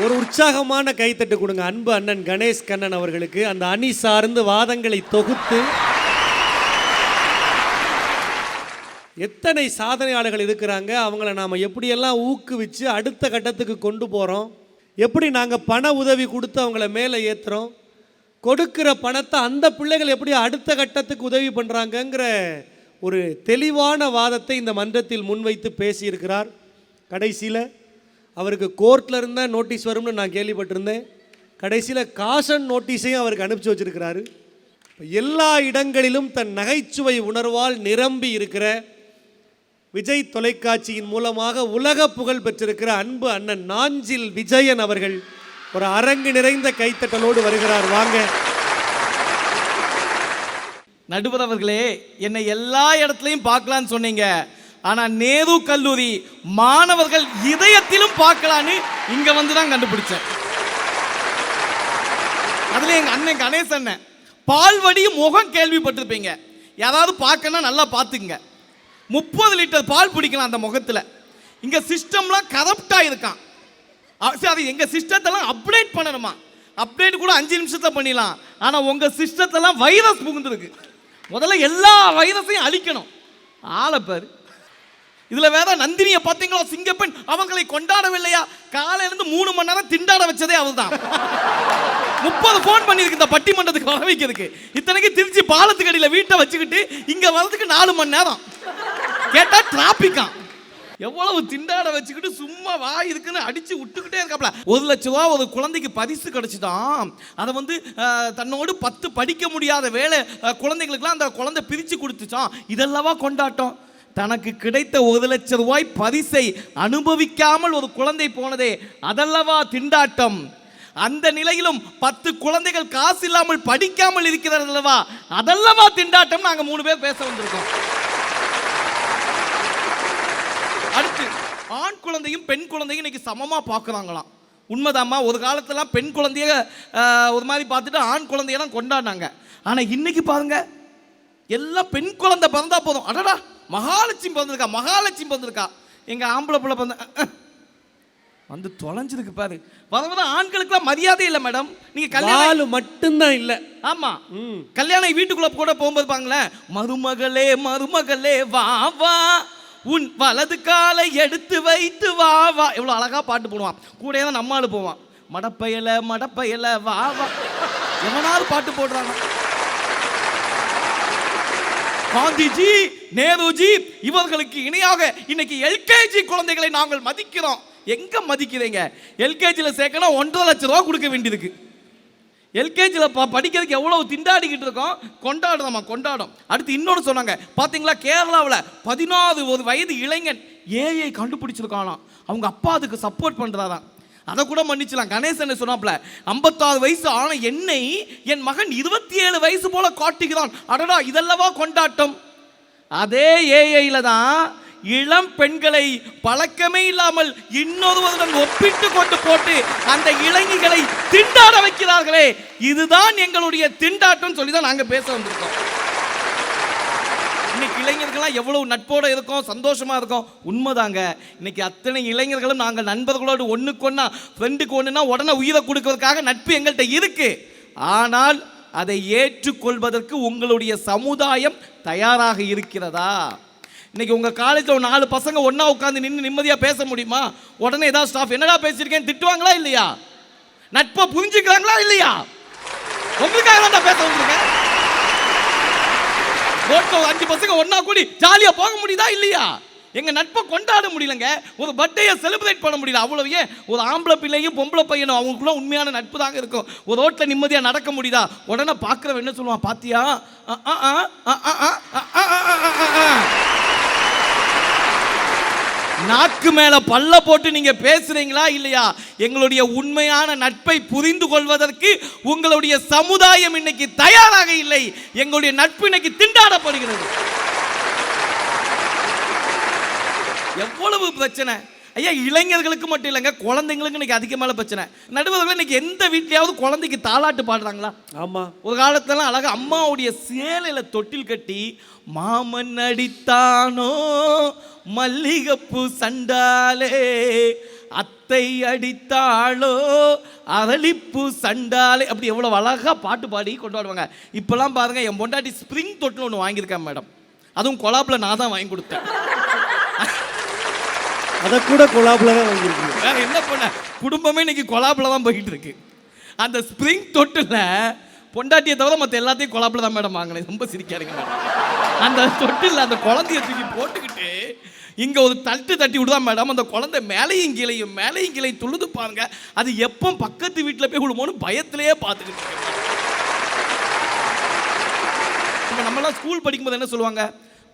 A: ஒரு உற்சாகமான கைத்தட்டு கொடுங்க அன்பு அண்ணன் கணேஷ் கண்ணன் அவர்களுக்கு. அந்த அணி சார்ந்து வாதங்களை தொகுத்து எத்தனை சாதனையாளர்கள் இருக்கிறாங்க, அவங்கள நாம் எப்படியெல்லாம் ஊக்குவிச்சு அடுத்த கட்டத்துக்கு கொண்டு போகிறோம், எப்படி நாங்கள் பண உதவி கொடுத்து அவங்கள மேலே ஏற்றுறோம், கொடுக்குற பணத்தை அந்த பிள்ளைகள் எப்படி அடுத்த கட்டத்துக்கு உதவி பண்ணுறாங்கங்கிற ஒரு தெளிவான வாதத்தை இந்த மன்றத்தில் முன்வைத்து பேசியிருக்கிறார். கடைசியில் அவருக்கு கோர்ட்டில் இருந்தால் நோட்டீஸ் வரும்னு நான் கேள்விப்பட்டிருந்தேன். கடைசியில் காஷன் நோட்டீஸையும் அவருக்கு அனுப்பிச்சி வச்சிருக்கிறாரு. எல்லா இடங்களிலும் தன் நகைச்சுவை உணர்வால் நிரம்பி இருக்கிற விஜய் தொலைக்காட்சியின் மூலமாக உலக புகழ் பெற்றிருக்கிற அன்பு அண்ணன் நாஞ்சில் விஜயன் அவர்கள் ஒரு அரங்கு நிறைந்த கைத்தட்டலோடு வருகிறார். வாங்க.
G: நடுவர் அவர்களே, என்னை எல்லா இடத்துலையும் பார்க்கலான்னு சொன்னீங்க, ஆனால் நேரு கல்லூரி மாணவர்கள் இதயத்திலும் பார்க்கலான்னு இங்கே வந்து தான் கண்டுபிடிச்சேன். அதில் எங்கள் அண்ணன் கணேஷ் அண்ணன் பால்வடியும் முகம் கேள்விப்பட்டிருப்பீங்க. யாராவது பார்க்கணும் நல்லா பார்த்துக்குங்க. 30 லிட்டர் பால் பிடிக்கலாம் அந்த முகத்தில். இங்கே சிஸ்டம்லாம் கரப்டாக இருக்கான். அது எங்கள் சிஸ்டத்தெல்லாம் அப்டேட் பண்ணணுமா? அப்டேட் கூட 5 நிமிஷத்தில் பண்ணிடலாம். ஆனால் உங்கள் சிஸ்டத்தெல்லாம் வைரஸ் புகுந்துருக்கு. முதல்ல எல்லா வைரஸையும் அழிக்கணும். ஆளப்பேர் இதுல வேற நந்தினியை பார்த்தீங்களா? சிங்கப்பெண் அவங்களை கொண்டாடவில்லையா? காலையிலிருந்து 3 மணி நேரம் திண்டாட வச்சதே அவர்தான். 30 போன் பண்ணிருக்கு இந்த பட்டிமன்றத்துக்கு வர வைக்கிறதுக்கு. இத்தனைக்கு திருச்சி பாலத்துக்கு அடியில் வீட்டை வச்சுக்கிட்டு இங்க வரதுக்கு 4 மணி நேரம். கேட்டா டிராபிக்கா. எவ்வளவு திண்டாட வச்சுக்கிட்டு சும்மா வாய் இருக்குன்னு அடிச்சு விட்டுக்கிட்டே இருக்காப்ல. 1 லட்சம் ரூபா ஒரு குழந்தைக்கு பரிசு கிடைச்சுதான். அதை தன்னோடு 10 படிக்க முடியாத வேலை குழந்தைகளுக்குலாம் அந்த குழந்தை பிரிச்சு கொடுத்துச்சான். இதெல்லவா கொண்டாட்டம்? தனக்கு கிடைத்த 1 லட்சம் ரூபாய் பரிசை அனுபவிக்காமல் ஒரு குழந்தை போனதே அதல்லவா திண்டாட்டம். அந்த நிலையிலும் 10 குழந்தைகள் காசு இல்லாமல் படிக்காமல் இருக்கிறது அல்லவா, அதல்லவா திண்டாட்டம். நாங்க 3 பேர் பேச வந்திருக்கோம். அடுத்து ஆண் குழந்தையும் பெண் குழந்தையும் இன்னைக்கு சமமா பார்க்குறாங்களாம். உண்மைதாம்மா. ஒரு காலத்துலாம் பெண் குழந்தைய ஒரு மாதிரி பார்த்துட்டு ஆண் குழந்தையெல்லாம் கொண்டாடினாங்க. ஆனால் இன்னைக்கு பாருங்க, எல்லாம் பெண் குழந்தை பிறந்தா போதும், அடடா மகாலட்சுமி பிறந்திருக்கா, மகாலட்சுமி பிறந்திருக்கா. எங்கள் ஆம்பளை பிள்ளை பிறந்த வந்து தொலைஞ்சிருக்கு பாரு. வரவர ஆண்களுக்குலாம் மரியாதை இல்லை மேடம். நீங்க கல்யாணம்
A: மட்டும்தான் இல்லை.
G: ஆமா, கல்யாணம் வீட்டுக்குள்ள கூட போகும்போது பாங்களேன், மருமகளே மருமகளே வா வா, உன் வலது காலை எடுத்து வைத்து வா வா. எவ்வளோ அழகா பாட்டு போடுவான். கூட தான் நம்மால் போவான், மடப்பயல மடப்பயல வா வா. எவனாவது பாட்டு போடுறாங்க. காந்திஜி, நேருஜி இவர்களுக்கு இணையாக இன்னைக்கு எல்கேஜி குழந்தைகளை நாங்கள் மதிக்கிறோம். எங்க மதிக்கிறீங்க? எல்கேஜியில் சேர்க்கணும் 1.5 லட்சம் ரூபா கொடுக்க வேண்டியிருக்கு. எல்கேஜியில் படிக்கிறதுக்கு எவ்வளவு திண்டாடிக்கிட்டு இருக்கோம். கொண்டாடுறோமா, கொண்டாடும். அடுத்து இன்னொன்று சொன்னாங்க பார்த்தீங்களா, கேரளாவில் 14 வயது இளைஞன் ஏஐ கண்டுபிடிச்சிருக்கானாம். அவங்க அப்பா அதுக்கு சப்போர்ட் பண்ணுறாராம். அதை கூட மன்னிச்சலாம். கணேசன் சொன்னாப்ல, 56 வயசு ஆன என்னை என் மகன் 27 வயசு போல காட்டுகிறான். அடடா, இதெல்லவா கொண்டாட்டம். அதே ஏஐல தான் இளம் பெண்களை பழக்கமே இல்லாமல் இன்னொருவருடன் ஒப்பிட்டு கொண்டு போட்டு அந்த இளைஞர்களை திண்டாட வைக்கிறார்களே, இதுதான் எங்களுடைய திண்டாட்டம் சொல்லி தான் நாங்கள் பேச வந்திருக்கோம். இன்னைக்கு இளைஞர்கள்லாம் எவ்வளவு நட்போடு இருக்கோம், சந்தோஷமா இருக்கோம். உண்மைதாங்க. இன்னைக்கு அத்தனை இளைஞர்களும் நாங்கள் நண்பர்களோடு ஒன்றுக்கு ஒன்றா, ஃப்ரெண்டுக்கு ஒன்றுனா உடனே உயிரை கொடுக்கறதுக்காக நட்பு எங்கள்கிட்ட இருக்கு. ஆனால் அதை ஏற்றுக்கொள்வதற்கு உங்களுடைய சமுதாயம் தயாராக இருக்கிறதா? இன்னைக்கு உங்க காலேஜில் 4 பசங்க ஒண்ணா உட்காந்து நின்று நிம்மதியா பேச முடியுமா? உடனே ஏதாவது ஸ்டாஃப் என்னடா பேசியிருக்கேன்னு திட்டுவாங்களா இல்லையா? நட்பை புரிஞ்சுக்கிறாங்களா இல்லையா? உங்களுக்காக தான் பேச வந்திருக்கேன். ரோட்ல 5 பசங்க ஒண்ணா கூடி ஜாலியா போக முடியுதா இல்லையா? எங்க நட்பை கொண்டாட முடியலங்க. ஒரு பர்த்டேயை செலிப்ரேட் பண்ண முடியல. அவ்வளவு ஏன் ஒரு ஆம்பளை பிள்ளையும் பொம்பளை பையனும் அவங்களுக்குள்ள உண்மையான நட்பு தாங்க இருக்கும். ஒரு ரோட்ல நிம்மதியா நடக்க முடியுதா? உடனே பாக்குறவன் என்ன சொல்லுவான், பாத்தியா நாக்கு மேல பல்ல போட்டு நீங்க பேசுறீங்களா இல்லையா? எங்களுடைய உண்மையான நட்பை புரிந்து கொள்வதற்கு உங்களுடைய சமுதாயம் இன்னைக்கு தயாராக இல்லை. எங்களுடைய நட்பு இன்னைக்கு திண்டாடப்படுகிறது. எவ்வளவு பிரச்சனை ஐயா! இளைஞர்களுக்கு மட்டும் இல்லைங்க, குழந்தைங்களுக்கு இன்னைக்கு அதிகமான பிரச்சனை. நடுவர்கள் இன்னைக்கு எந்த வீட்லயாவது குழந்தைக்கு தாலாட்டு பாடுறாங்களா? ஆமா. ஒரு காலத்துல அழகா அம்மாவுடைய சேலையில தொட்டில் கட்டி மாமன் அடித்தானோ மல்லிகைப்பூ சண்டாலே, அத்தை அடித்தாளோ அரளிப்பூ சண்டாலே, அப்படி எவ்வளவு அழகா பாட்டு பாடி கொண்டாடுவாங்க. இப்பெல்லாம் பாருங்க, என் பொண்டாட்டி ஸ்ப்ரிங் தொட்டில் ஒன்று வாங்கியிருக்கேன் மேடம். அதுவும் கொலாப்ல நான் தான் வாங்கி கொடுத்தேன்.
A: அதை கூட கொலாப்ல தான் வாங்கியிருக்கேன்.
G: வேற என்ன பண்ண, குடும்பமே இன்னைக்கு கொலாப்ல தான் போயிட்டு இருக்கு. அந்த ஸ்ப்ரிங் தொட்டில் பொண்டாட்டியை தவிர மற்ற எல்லாத்தையும் கொலாப்ல தான் மேடம் வாங்கினேன். ரொம்ப சிரிக்காருங்க மேடம். அந்த தொட்டில் அந்த குழந்தைய தூக்கி போட்டுக்கிட்டு இங்க ஒரு தட்டி விடுதா மேடம். அந்த குழந்தை மேலையும் கீழையும் துள்ளுது பாருங்க. அது எப்போ பக்கத்து வீட்டில் போய் விடுமோன்னு பயத்திலேயே பார்த்துக்கிட்டு இருக்கேன். நம்மளாம் ஸ்கூல் படிக்கும்போது என்ன சொல்லுவாங்க,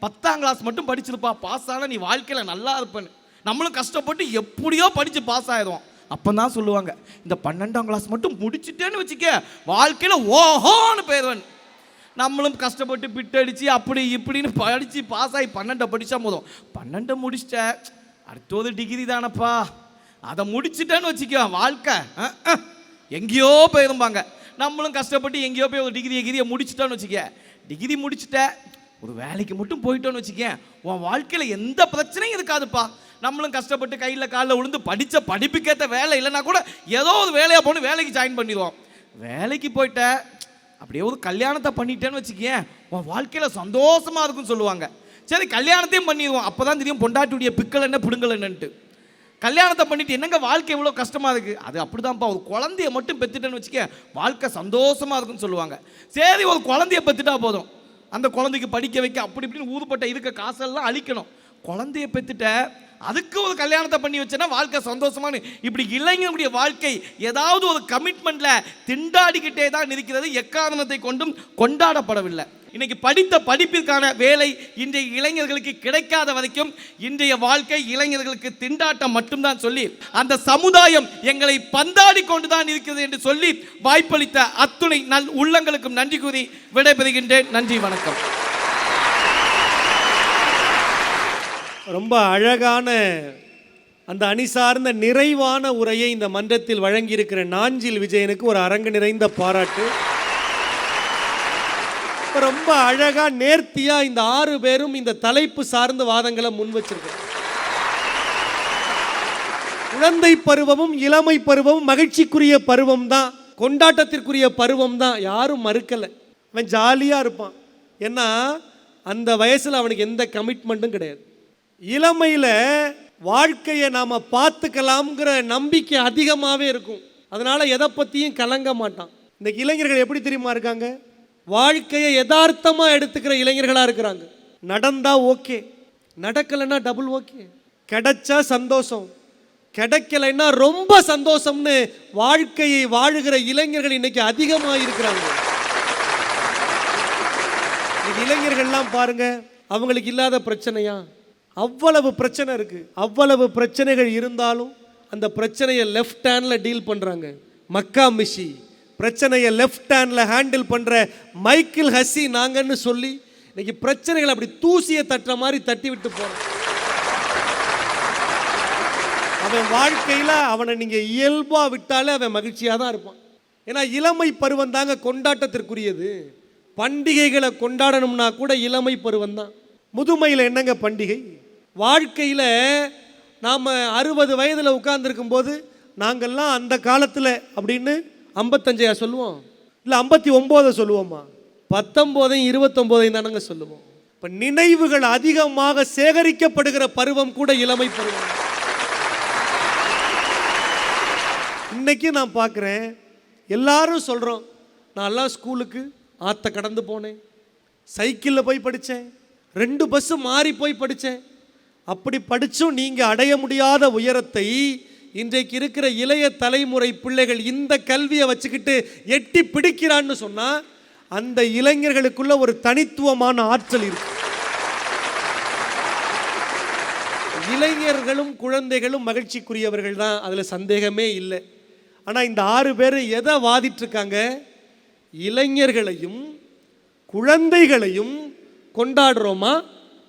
G: 10ஆம் கிளாஸ் மட்டும் படிச்சிருப்பா, பாஸ் ஆனால் நீ வாழ்க்கையில் நல்லா இருப்பேன்னு. நம்மளும் கஷ்டப்பட்டு எப்படியோ படித்து பாஸ் ஆயிடுவோம். அப்போ தான் சொல்லுவாங்க, இந்த 12ஆம் கிளாஸ் மட்டும் முடிச்சுட்டேன்னு வச்சுக்க வாழ்க்கையில் ஓஹோன்னு போயிடுவேன். நம்மளும் கஷ்டப்பட்டு பிட்டடிச்சு அப்படி இப்படின்னு படித்து பாஸ் ஆகி 12 படித்தா போதும். 12 முடிச்சிட்டேன், அடுத்த ஒரு டிகிரி தானப்பா, அதை முடிச்சுட்டேன்னு வச்சுக்க வாழ்க்கை எங்கேயோ போயிருப்பாங்க. நம்மளும் கஷ்டப்பட்டு எங்கேயோ போய் ஒரு டிகிரியை முடிச்சுட்டோன்னு வச்சுக்க, டிகிரி முடிச்சுட்ட ஒரு வேலைக்கு மட்டும் போயிட்டோன்னு வச்சுக்க, உன் வாழ்க்கையில் எந்த பிரச்சனையும் இருக்காதுப்பா. நம்மளும் கஷ்டப்பட்டு கையில் காலில் விழுந்து படித்த படிப்புக்கேற்ற வேலை இல்லைன்னா கூட ஏதோ ஒரு வேலையாக போகணும், வேலைக்கு ஜாயின் பண்ணிடுவோம். வேலைக்கு போயிட்ட அப்படியே ஒரு கல்யாணத்தை பண்ணிட்டேன்னு வச்சுக்கேன், உன் வாழ்க்கையில் சந்தோஷமாக இருக்குன்னு சொல்லுவாங்க. சரி, கல்யாணத்தையும் பண்ணிடுவோம். அப்போ தான் தெரியும் பொண்டாட்டியுடைய பிக்கல் என்ன பிடுங்கல் என்னன்ட்டு. கல்யாணத்தை பண்ணிட்டு என்னங்க வாழ்க்கை எவ்வளோ கஷ்டமாக இருக்குது. அது அப்படிதான்ப்பா. ஒரு குழந்தைய மட்டும் பெற்றுட்டேன்னு வச்சுக்க வாழ்க்கை சந்தோஷமாக இருக்குன்னு சொல்லுவாங்க. சரி, ஒரு குழந்தைய பெற்றுட்டா போதும், அந்த குழந்தைக்கு படிக்க வைக்க அப்படி இப்படின்னு ஊதுப்பட்ட இருக்க காசெல்லாம் அழிக்கணும். குழந்தைய பெற்றுட்ட அதுக்கு ஒரு கல்யாணத்தை பண்ணி வச்சேன்னா வாழ்க்கை சந்தோஷமான. இப்படி இளைஞனுடைய வாழ்க்கை ஏதாவது ஒரு கமிட்மெண்ட்ல திண்டாடிக்கிட்டே தான் இருக்கிறது. எக்காரணத்தை கொண்டும் கொண்டாடப்படவில்லை. இன்னைக்கு படித்த படிப்பிற்கான வேலை இன்றைய இளைஞர்களுக்கு கிடைக்காத வரைக்கும் இன்றைய வாழ்க்கை இளைஞர்களுக்கு திண்டாட்டம் மட்டும்தான் சொல்லி அந்த சமுதாயம் எங்களை பந்தாடி கொண்டுதான் இருக்கிறது என்று சொல்லி வாய்ப்பளித்த அத்துணை நல் உள்ளங்களுக்கும் நன்றி கூறி விடைபெறுகின்றேன். நன்றி, வணக்கம்.
A: ரொம்ப அழகான அந்த அணி சார்ந்த நிறைவான உரையை இந்த மன்றத்தில் வழங்கியிருக்கிற நாஞ்சில் விஜயனுக்கு ஒரு அரங்கு நிறைந்த பாராட்டு. ரொம்ப அழகா நேர்த்தியா இந்த 6 பேரும் இந்த தலைப்பு சார்ந்த வாதங்களை முன் வச்சிருக்காங்க. குழந்தை பருவமும் இளமை பருவமும் மகிழ்ச்சிக்குரிய பருவம் தான், கொண்டாட்டத்திற்குரிய பருவம் தான், யாரும் மறுக்கலை. அவன் ஜாலியாக இருப்பான், ஏன்னா அந்த வயசில் அவனுக்கு எந்த கமிட்மெண்ட்டும் கிடையாது. இளமையில் வாழ்க்கையை நாம் பார்த்துக்கலாம்ங்கிற நம்பிக்கை அதிகமாகவே இருக்கும், அதனால் எதை பற்றியும் கலங்க மாட்டான். இந்த இளைஞர்கள் எப்படி தெரியுமா இருக்காங்க? வாழ்க்கையை யதார்த்தமாக எடுத்துக்கிற இளைஞர்களாக இருக்கிறாங்க. நடந்தா ஓகே, நடக்கலைன்னா டபுள் ஓகே, கிடைச்சா சந்தோஷம், கிடைக்கலைன்னா ரொம்ப சந்தோஷம்னு வாழ்க்கையை வாழுகிற இளைஞர்கள் இன்னைக்கு அதிகமாக இருக்கிறாங்க. இளைஞர்கள்லாம் பாருங்க, அவங்களுக்கு இல்லாத பிரச்சனையா? அவ்வளவு பிரச்சனை இருக்கு. அவ்வளவு பிரச்சனைகள் இருந்தாலும் அந்த பிரச்சனையை லெஃப்ட் ஹேண்ட்ல டீல் பண்றாங்க. மக்கா மிஷி பிரச்சனையை லெஃப்ட் ஹேண்ட்ல ஹேண்டில் பண்ற மைக்கேல் ஹசி நாங்கன்னு சொல்லி இன்னைக்கு பிரச்சனைகள் அப்படி தூசியை தட்டுற மாதிரி தட்டி விட்டு போறோம். அவன் வாழ்க்கையில் அவனை நீங்க இயல்பா விட்டாலே அவன் மகிழ்ச்சியாக தான் இருப்பான். ஏன்னா இளமை பருவம் தாங்க கொண்டாட்டத்திற்குரியது. பண்டிகைகளை கொண்டாடணும்னா கூட இளமை பருவம் தான். முதுமையில் என்னங்க பண்டிகை? வாழ்க்கையில் நாம் 60 வயதில் உட்கார்ந்துருக்கும் போது நாங்கள்லாம் அந்த காலத்தில் அப்படின்னு 55 சொல்லுவோம், இல்லை 59 சொல்லுவோமா? 19 29 தானங்க சொல்லுவோம். இப்போ நினைவுகள் அதிகமாக சேகரிக்கப்படுகிற பருவம் கூட இளமை பருவம். இன்னைக்கு நான் பார்க்குறேன், எல்லாரும் சொல்கிறோம், நான் எல்லாம் ஸ்கூலுக்கு ஆற்ற கடந்து போனேன், சைக்கிளில் போய் படித்தேன், 2 பஸ்ஸு மாறி போய் படித்தேன். அப்படி படித்தும் நீங்கள் அடைய முடியாத உயரத்தை இன்றைக்கு இருக்கிற இளைய தலைமுறை பிள்ளைகள் இந்த கல்வியை வச்சுக்கிட்டு எட்டி பிடிக்கிறான்னு சொன்னால் அந்த இளைஞர்களுக்குள்ள ஒரு தனித்துவமான ஆற்றல் இருக்கு. இளைஞர்களும் குழந்தைகளும் மகிழ்ச்சிக்குரியவர்கள் தான், அதில் சந்தேகமே இல்லை. ஆனால் இந்த 6 பேர் எதை வாதிட்டு இருக்காங்க? இளைஞர்களையும் குழந்தைகளையும் கொண்டாடுறோமா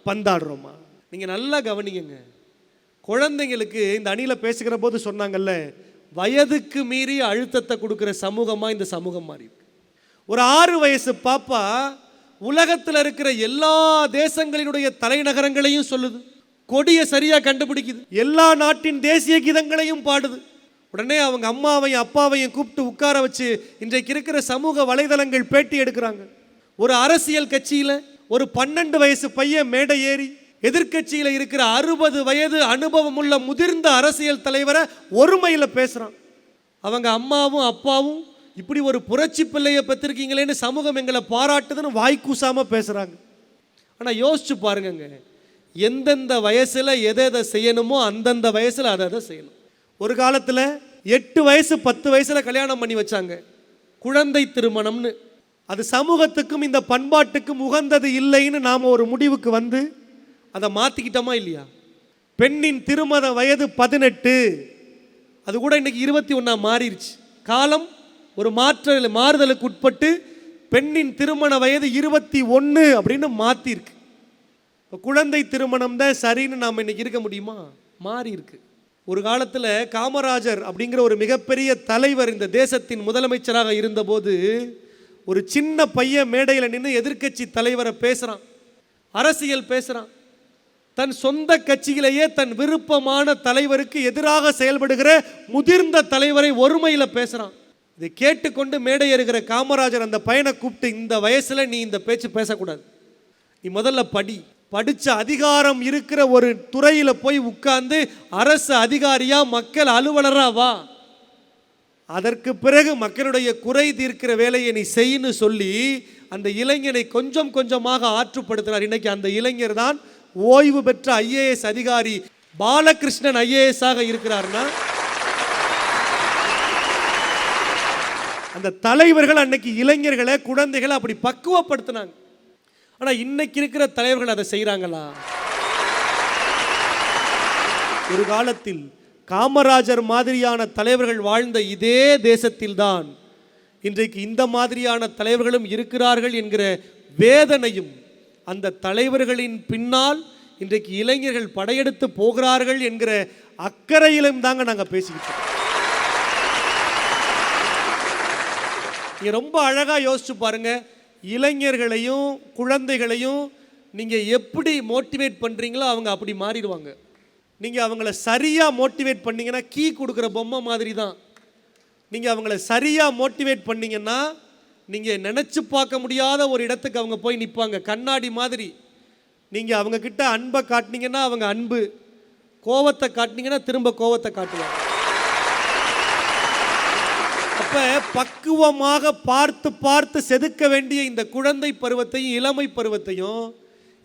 A: பந்தாடுறோமா? நீங்கள் நல்லா கவனிங்க. குழந்தைங்களுக்கு இந்த அணியில் பேசுகிற போது சொன்னாங்கல்ல, வயதுக்கு மீறி அழுத்தத்தை கொடுக்குற சமூகமாக இந்த சமூகம் மாறி இருக்கு. ஒரு 6 வயசு பாப்பா உலகத்தில் இருக்கிற எல்லா தேசங்களினுடைய தலைநகரங்களையும் சொல்லுது, கொடியை சரியாக கண்டுபிடிக்குது, எல்லா நாட்டின் தேசிய கீதங்களையும் பாடுது. உடனே அவங்க அம்மாவையும் அப்பாவையும் கூப்பிட்டு உட்கார வச்சு இன்றைக்கு இருக்கிற சமூக வலைதளங்கள் பேட்டி எடுக்கிறாங்க. ஒரு அரசியல் கட்சியில் ஒரு 12 வயசு பையன் மேடை ஏறி எதிர்கட்சியில் இருக்கிற 60 வயது அனுபவம் உள்ள முதிர்ந்த அரசியல் தலைவரை ஒருமையில் பேசுகிறான். அவங்க அம்மாவும் அப்பாவும் இப்படி ஒரு புரட்சி பிள்ளையை பெற்றிருக்கீங்களேன்னு சமூகம் எங்களை பாராட்டுதுன்னு வாய்க்கூசாமல் பேசுகிறாங்க. ஆனால் யோசிச்சு பாருங்க, எந்தெந்த வயசில் எதை எதை செய்யணுமோ அந்தந்த வயசில் அதை செய்யணும். ஒரு காலத்தில் 8 வயசு 10 வயசில் கல்யாணம் பண்ணி வச்சாங்க, குழந்தை திருமணம்னு. அது சமூகத்துக்கும் இந்த பண்பாட்டுக்கும் உகந்தது இல்லைன்னு நாம் ஒரு முடிவுக்கு வந்து அதை மாற்றிக்கிட்டோமா இல்லையா? பெண்ணின் திருமண வயது 18, அது கூட இன்னைக்கு 21 மாறிடுச்சு. காலம் ஒரு மாறுதலுக்கு உட்பட்டு பெண்ணின் திருமண வயது 21 அப்படின்னு மாற்றிருக்கு. இப்போ குழந்தை திருமணம் தான் சரின்னு நாம் இன்னைக்கு இருக்க முடியுமா? மாறி இருக்கு. ஒரு காலத்தில் காமராஜர் அப்படிங்கிற ஒரு மிகப்பெரிய தலைவர் இந்த தேசத்தின் முதலமைச்சராக இருந்தபோது ஒரு சின்ன பையன் மேடையில் நின்று எதிர்க்கட்சி தலைவரை பேசுகிறான், அரசியல் பேசுகிறான். தன் சொந்த கட்சியிலேயே தன் விருப்பமான தலைவருக்கு எதிராக செயல்படுகிற முதிர்ந்த தலைவரை ஒருமையில் பேசுகிறான். இதை கேட்டுக்கொண்டு மேடை ஏறுகிற காமராஜர் அந்த பையனை கூப்பிட்டு, இந்த வயசில் நீ இந்த பேச்சு பேசக்கூடாது, நீ முதல்ல படித்த அதிகாரம் இருக்கிற ஒரு துறையில் போய் உட்கார்ந்து அரசு அதிகாரியா மக்கள் அலுவலரா வா, அதற்கு பிறகு மக்களுடைய குறை தீர்க்கிற வேலையை நீ செய்யு சொல்லி அந்த இளைஞனை கொஞ்சம் கொஞ்சமாக ஆற்றுப்படுத்தினார். இன்னைக்கு அந்த இளைஞர் தான் ஓய்வு பெற்ற IAS அதிகாரி பாலகிருஷ்ணன் IAS ஆக இருக்கிறார்னா, அந்த தலைவர்கள் அன்னைக்கு இளைஞர்களை குழந்தைகளை அப்படி பக்குவப்படுத்தினாங்க. ஆனால் இன்னைக்கு இருக்கிற தலைவர்கள் அதை செய்கிறாங்களா? ஒரு காலத்தில் காமராஜர் மாதிரியான தலைவர்கள் வாழ்ந்த இதே தேசத்தில்தான் இன்றைக்கு இந்த மாதிரியான தலைவர்களும் இருக்கிறார்கள் என்கிற வேதனையும் அந்த தலைவர்களின் பின்னால் இன்றைக்கு இளைஞர்கள் படையெடுத்து போகிறார்கள் என்கிற அக்கறையிலும் தாங்க நாங்கள் பேசிக்கிட்டு இருக்கோம். நீங்க ரொம்ப அழகா யோசிச்சு பாருங்க, இளைஞர்களையும் குழந்தைகளையும் நீங்க எப்படி மோட்டிவேட் பண்றீங்களோ அவங்க அப்படி மாறிடுவாங்க. நீங்க அவங்கள சரியா மோட்டிவேட் பண்ணீங்கன்னா கீ கொடுக்குற பொம்மை மாதிரி தான். நீங்க அவங்கள சரியா மோட்டிவேட் பண்ணீங்கன்னா நீங்க நினைச்சு பார்க்க முடியாத ஒரு இடத்துக்கு அவங்க போய் நிற்பாங்க, கண்ணாடி மாதிரி. நீங்க அவங்க கிட்ட அன்பை காட்டினீங்கன்னா அவங்க அன்பு, கோவத்தை காட்டினீங்கன்னா திரும்ப கோவத்தை காட்டுவாங்க. அப்ப பக்குவமாக பார்த்து பார்த்து செதுக்க வேண்டிய இந்த குழந்தை பருவத்தையும் இளமை பருவத்தையும்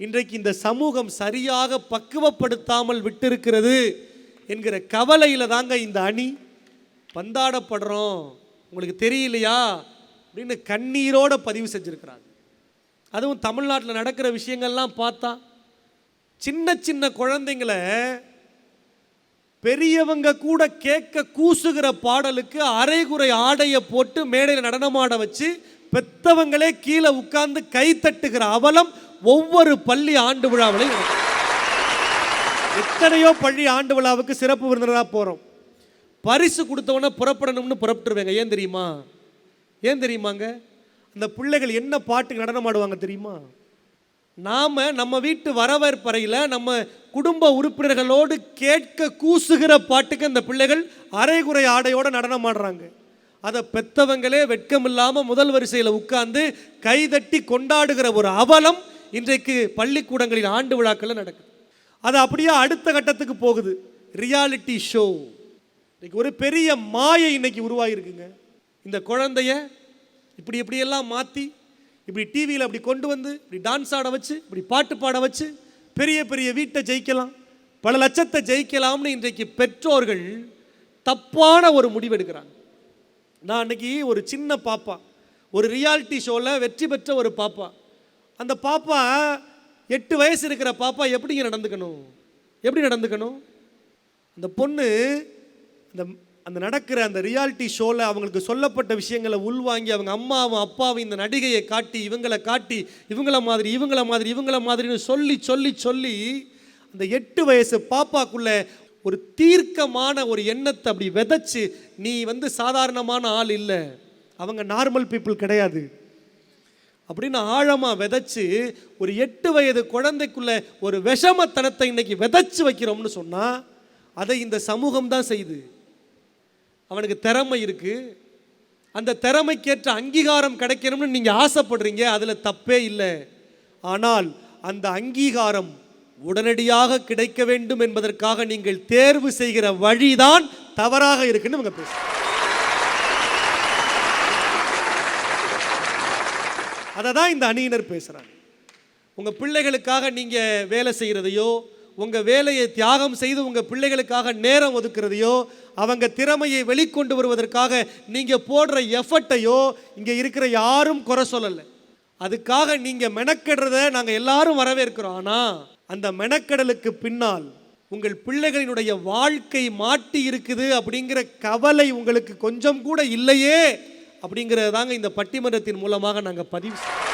A: இன்றைக்கு இந்த சமூகம் சரியாக பக்குவப்படுத்தாமல் விட்டிருக்கிறது என்கிற கவலையில் தாங்க இந்த அணி பந்தாடப்படுறோம், உங்களுக்கு தெரியலையா அப்படின்னு கண்ணீரோட பதிவு செஞ்சுருக்கிறாங்க. அதுவும் தமிழ்நாட்டில் நடக்கிற விஷயங்கள்லாம் பார்த்தா சின்ன சின்ன குழந்தைங்களை பெரியவங்க கூட கேட்க கூசுகிற பாடலுக்கு அரைகுறை ஆடையை போட்டு மேடையில் நடனமாட வச்சு பெத்தவங்களே கீழே உட்கார்ந்து கை தட்டுகிற அவலம் ஒவ்வொரு பள்ளி ஆண்டு விழாவிலையும். எத்தனையோ பள்ளி ஆண்டு விழாவுக்கு சிறப்பு விருந்தினராக போகிறோம், பரிசு கொடுத்தவொன்னே புறப்படணும்னு புறப்பட்டுருவேங்க. ஏன் தெரியுமா? ஏன் தெரியுமாங்க? அந்த பிள்ளைகள் என்ன பாட்டுக்கு நடனம் ஆடுவாங்க தெரியுமா? நாம் நம்ம வீட்டு வரவேற்பறையில் நம்ம குடும்ப உறுப்பினர்களோடு கேட்க கூசுகிற பாட்டுக்கு அந்த பிள்ளைகள் அரைகுறை ஆடையோடு நடனம் ஆடுறாங்க. அதை பெத்தவங்களே வெட்கம் இல்லாமல் முதல் வரிசையில் உட்கார்ந்து கைதட்டி கொண்டாடுகிற ஒரு அவலம் இன்றைக்கு பள்ளிக்கூடங்களில் ஆண்டு விழாக்களில் நடக்குது. அது அப்படியே அடுத்த கட்டத்துக்கு போகுது, ரியாலிட்டி ஷோ. இன்னைக்கு ஒரு பெரிய மாயை இன்னைக்கு உருவாகிருக்குங்க. இந்த குழந்தைய இப்படி எப்படியெல்லாம் மாற்றி இப்படி டிவியில் அப்படி கொண்டு வந்து இப்படி டான்ஸ் ஆட வச்சு இப்படி பாட்டு பாட வச்சு பெரிய பெரிய வீட்டை ஜெயிக்கலாம், பல லட்சத்தை ஜெயிக்கலாம்னு இன்றைக்கு பெற்றோர்கள் தப்பான ஒரு முடிவு எடுக்கிறாங்க. நான் அன்னைக்கு ஒரு சின்ன பாப்பா, ஒரு ரியாலிட்டி ஷோவில் வெற்றி பெற்ற ஒரு பாப்பா, அந்த பாப்பா 8 வயசு இருக்கிற பாப்பா எப்படிங்க நடந்துக்கணும்? எப்படி நடந்துக்கணும்? அந்த பொண்ணு அந்த அந்த நடக்கிற அந்த ரியாலிட்டி ஷோவில் அவங்களுக்கு சொல்லப்பட்ட விஷயங்களை உள்வாங்கி அவங்க அம்மாவும் அப்பாவும் இந்த நடிகையை காட்டி இவங்களை காட்டி இவங்கள மாதிரி இவங்கள மாதிரி இவங்கள மாதிரின்னு சொல்லி சொல்லி சொல்லி அந்த 8 வயசு பாப்பாக்குள்ள ஒரு தீர்க்கமான ஒரு எண்ணத்தை அப்படி விதைச்சு, நீ சாதாரணமான ஆள் இல்லை, அவங்க நார்மல் பீப்புள் கிடையாது அப்படின்னு ஆழமாக விதைச்சு ஒரு 8 வயது குழந்தைக்குள்ள ஒரு விஷமத்தனத்தை இன்னைக்கு விதைச்சு வைக்கிறோம்னு சொன்னால் அதை இந்த சமூகம் தான் செய்யுது. அவனுக்கு திறமை இருக்கு, அந்த திறமைக்கேற்ற அங்கீகாரம் கிடைக்கணும்னு நீங்கள் ஆசைப்படுறீங்க, அதில் தப்பே இல்லை. ஆனால் அந்த அங்கீகாரம் உடனடியாக கிடைக்க வேண்டும் என்பதற்காக நீங்கள் தேர்வு செய்கிற வழிதான் தவறாக இருக்குன்னு இவங்க பேச. அதை தான் இந்த அணியினர் பேசுகிறாங்க. உங்கள் பிள்ளைகளுக்காக நீங்கள் வேலை செய்கிறதையோ, உங்கள் வேலையை தியாகம் செய்து உங்கள் பிள்ளைகளுக்காக நேரம் ஒதுக்குறதையோ, அவங்க திறமையை வெளிக்கொண்டு வருவதற்காக நீங்கள் போடுற எஃபர்ட்டையோ இங்கே இருக்கிற யாரும் குறை சொல்லலை. அதுக்காக நீங்கள் மெனக்கெடுறத நாங்கள் எல்லாரும் வரவேற்கிறோம். ஆனால் அந்த மெனக்கெடலுக்கு பின்னால் உங்கள் பிள்ளைகளினுடைய வாழ்க்கை மாட்டி இருக்குது அப்படிங்கிற கவலை உங்களுக்கு கொஞ்சம் கூட இல்லையே அப்படிங்கிறது தாங்க இந்த பட்டிமன்றத்தின் மூலமாக நாங்கள் பதிவு செய்வோம்.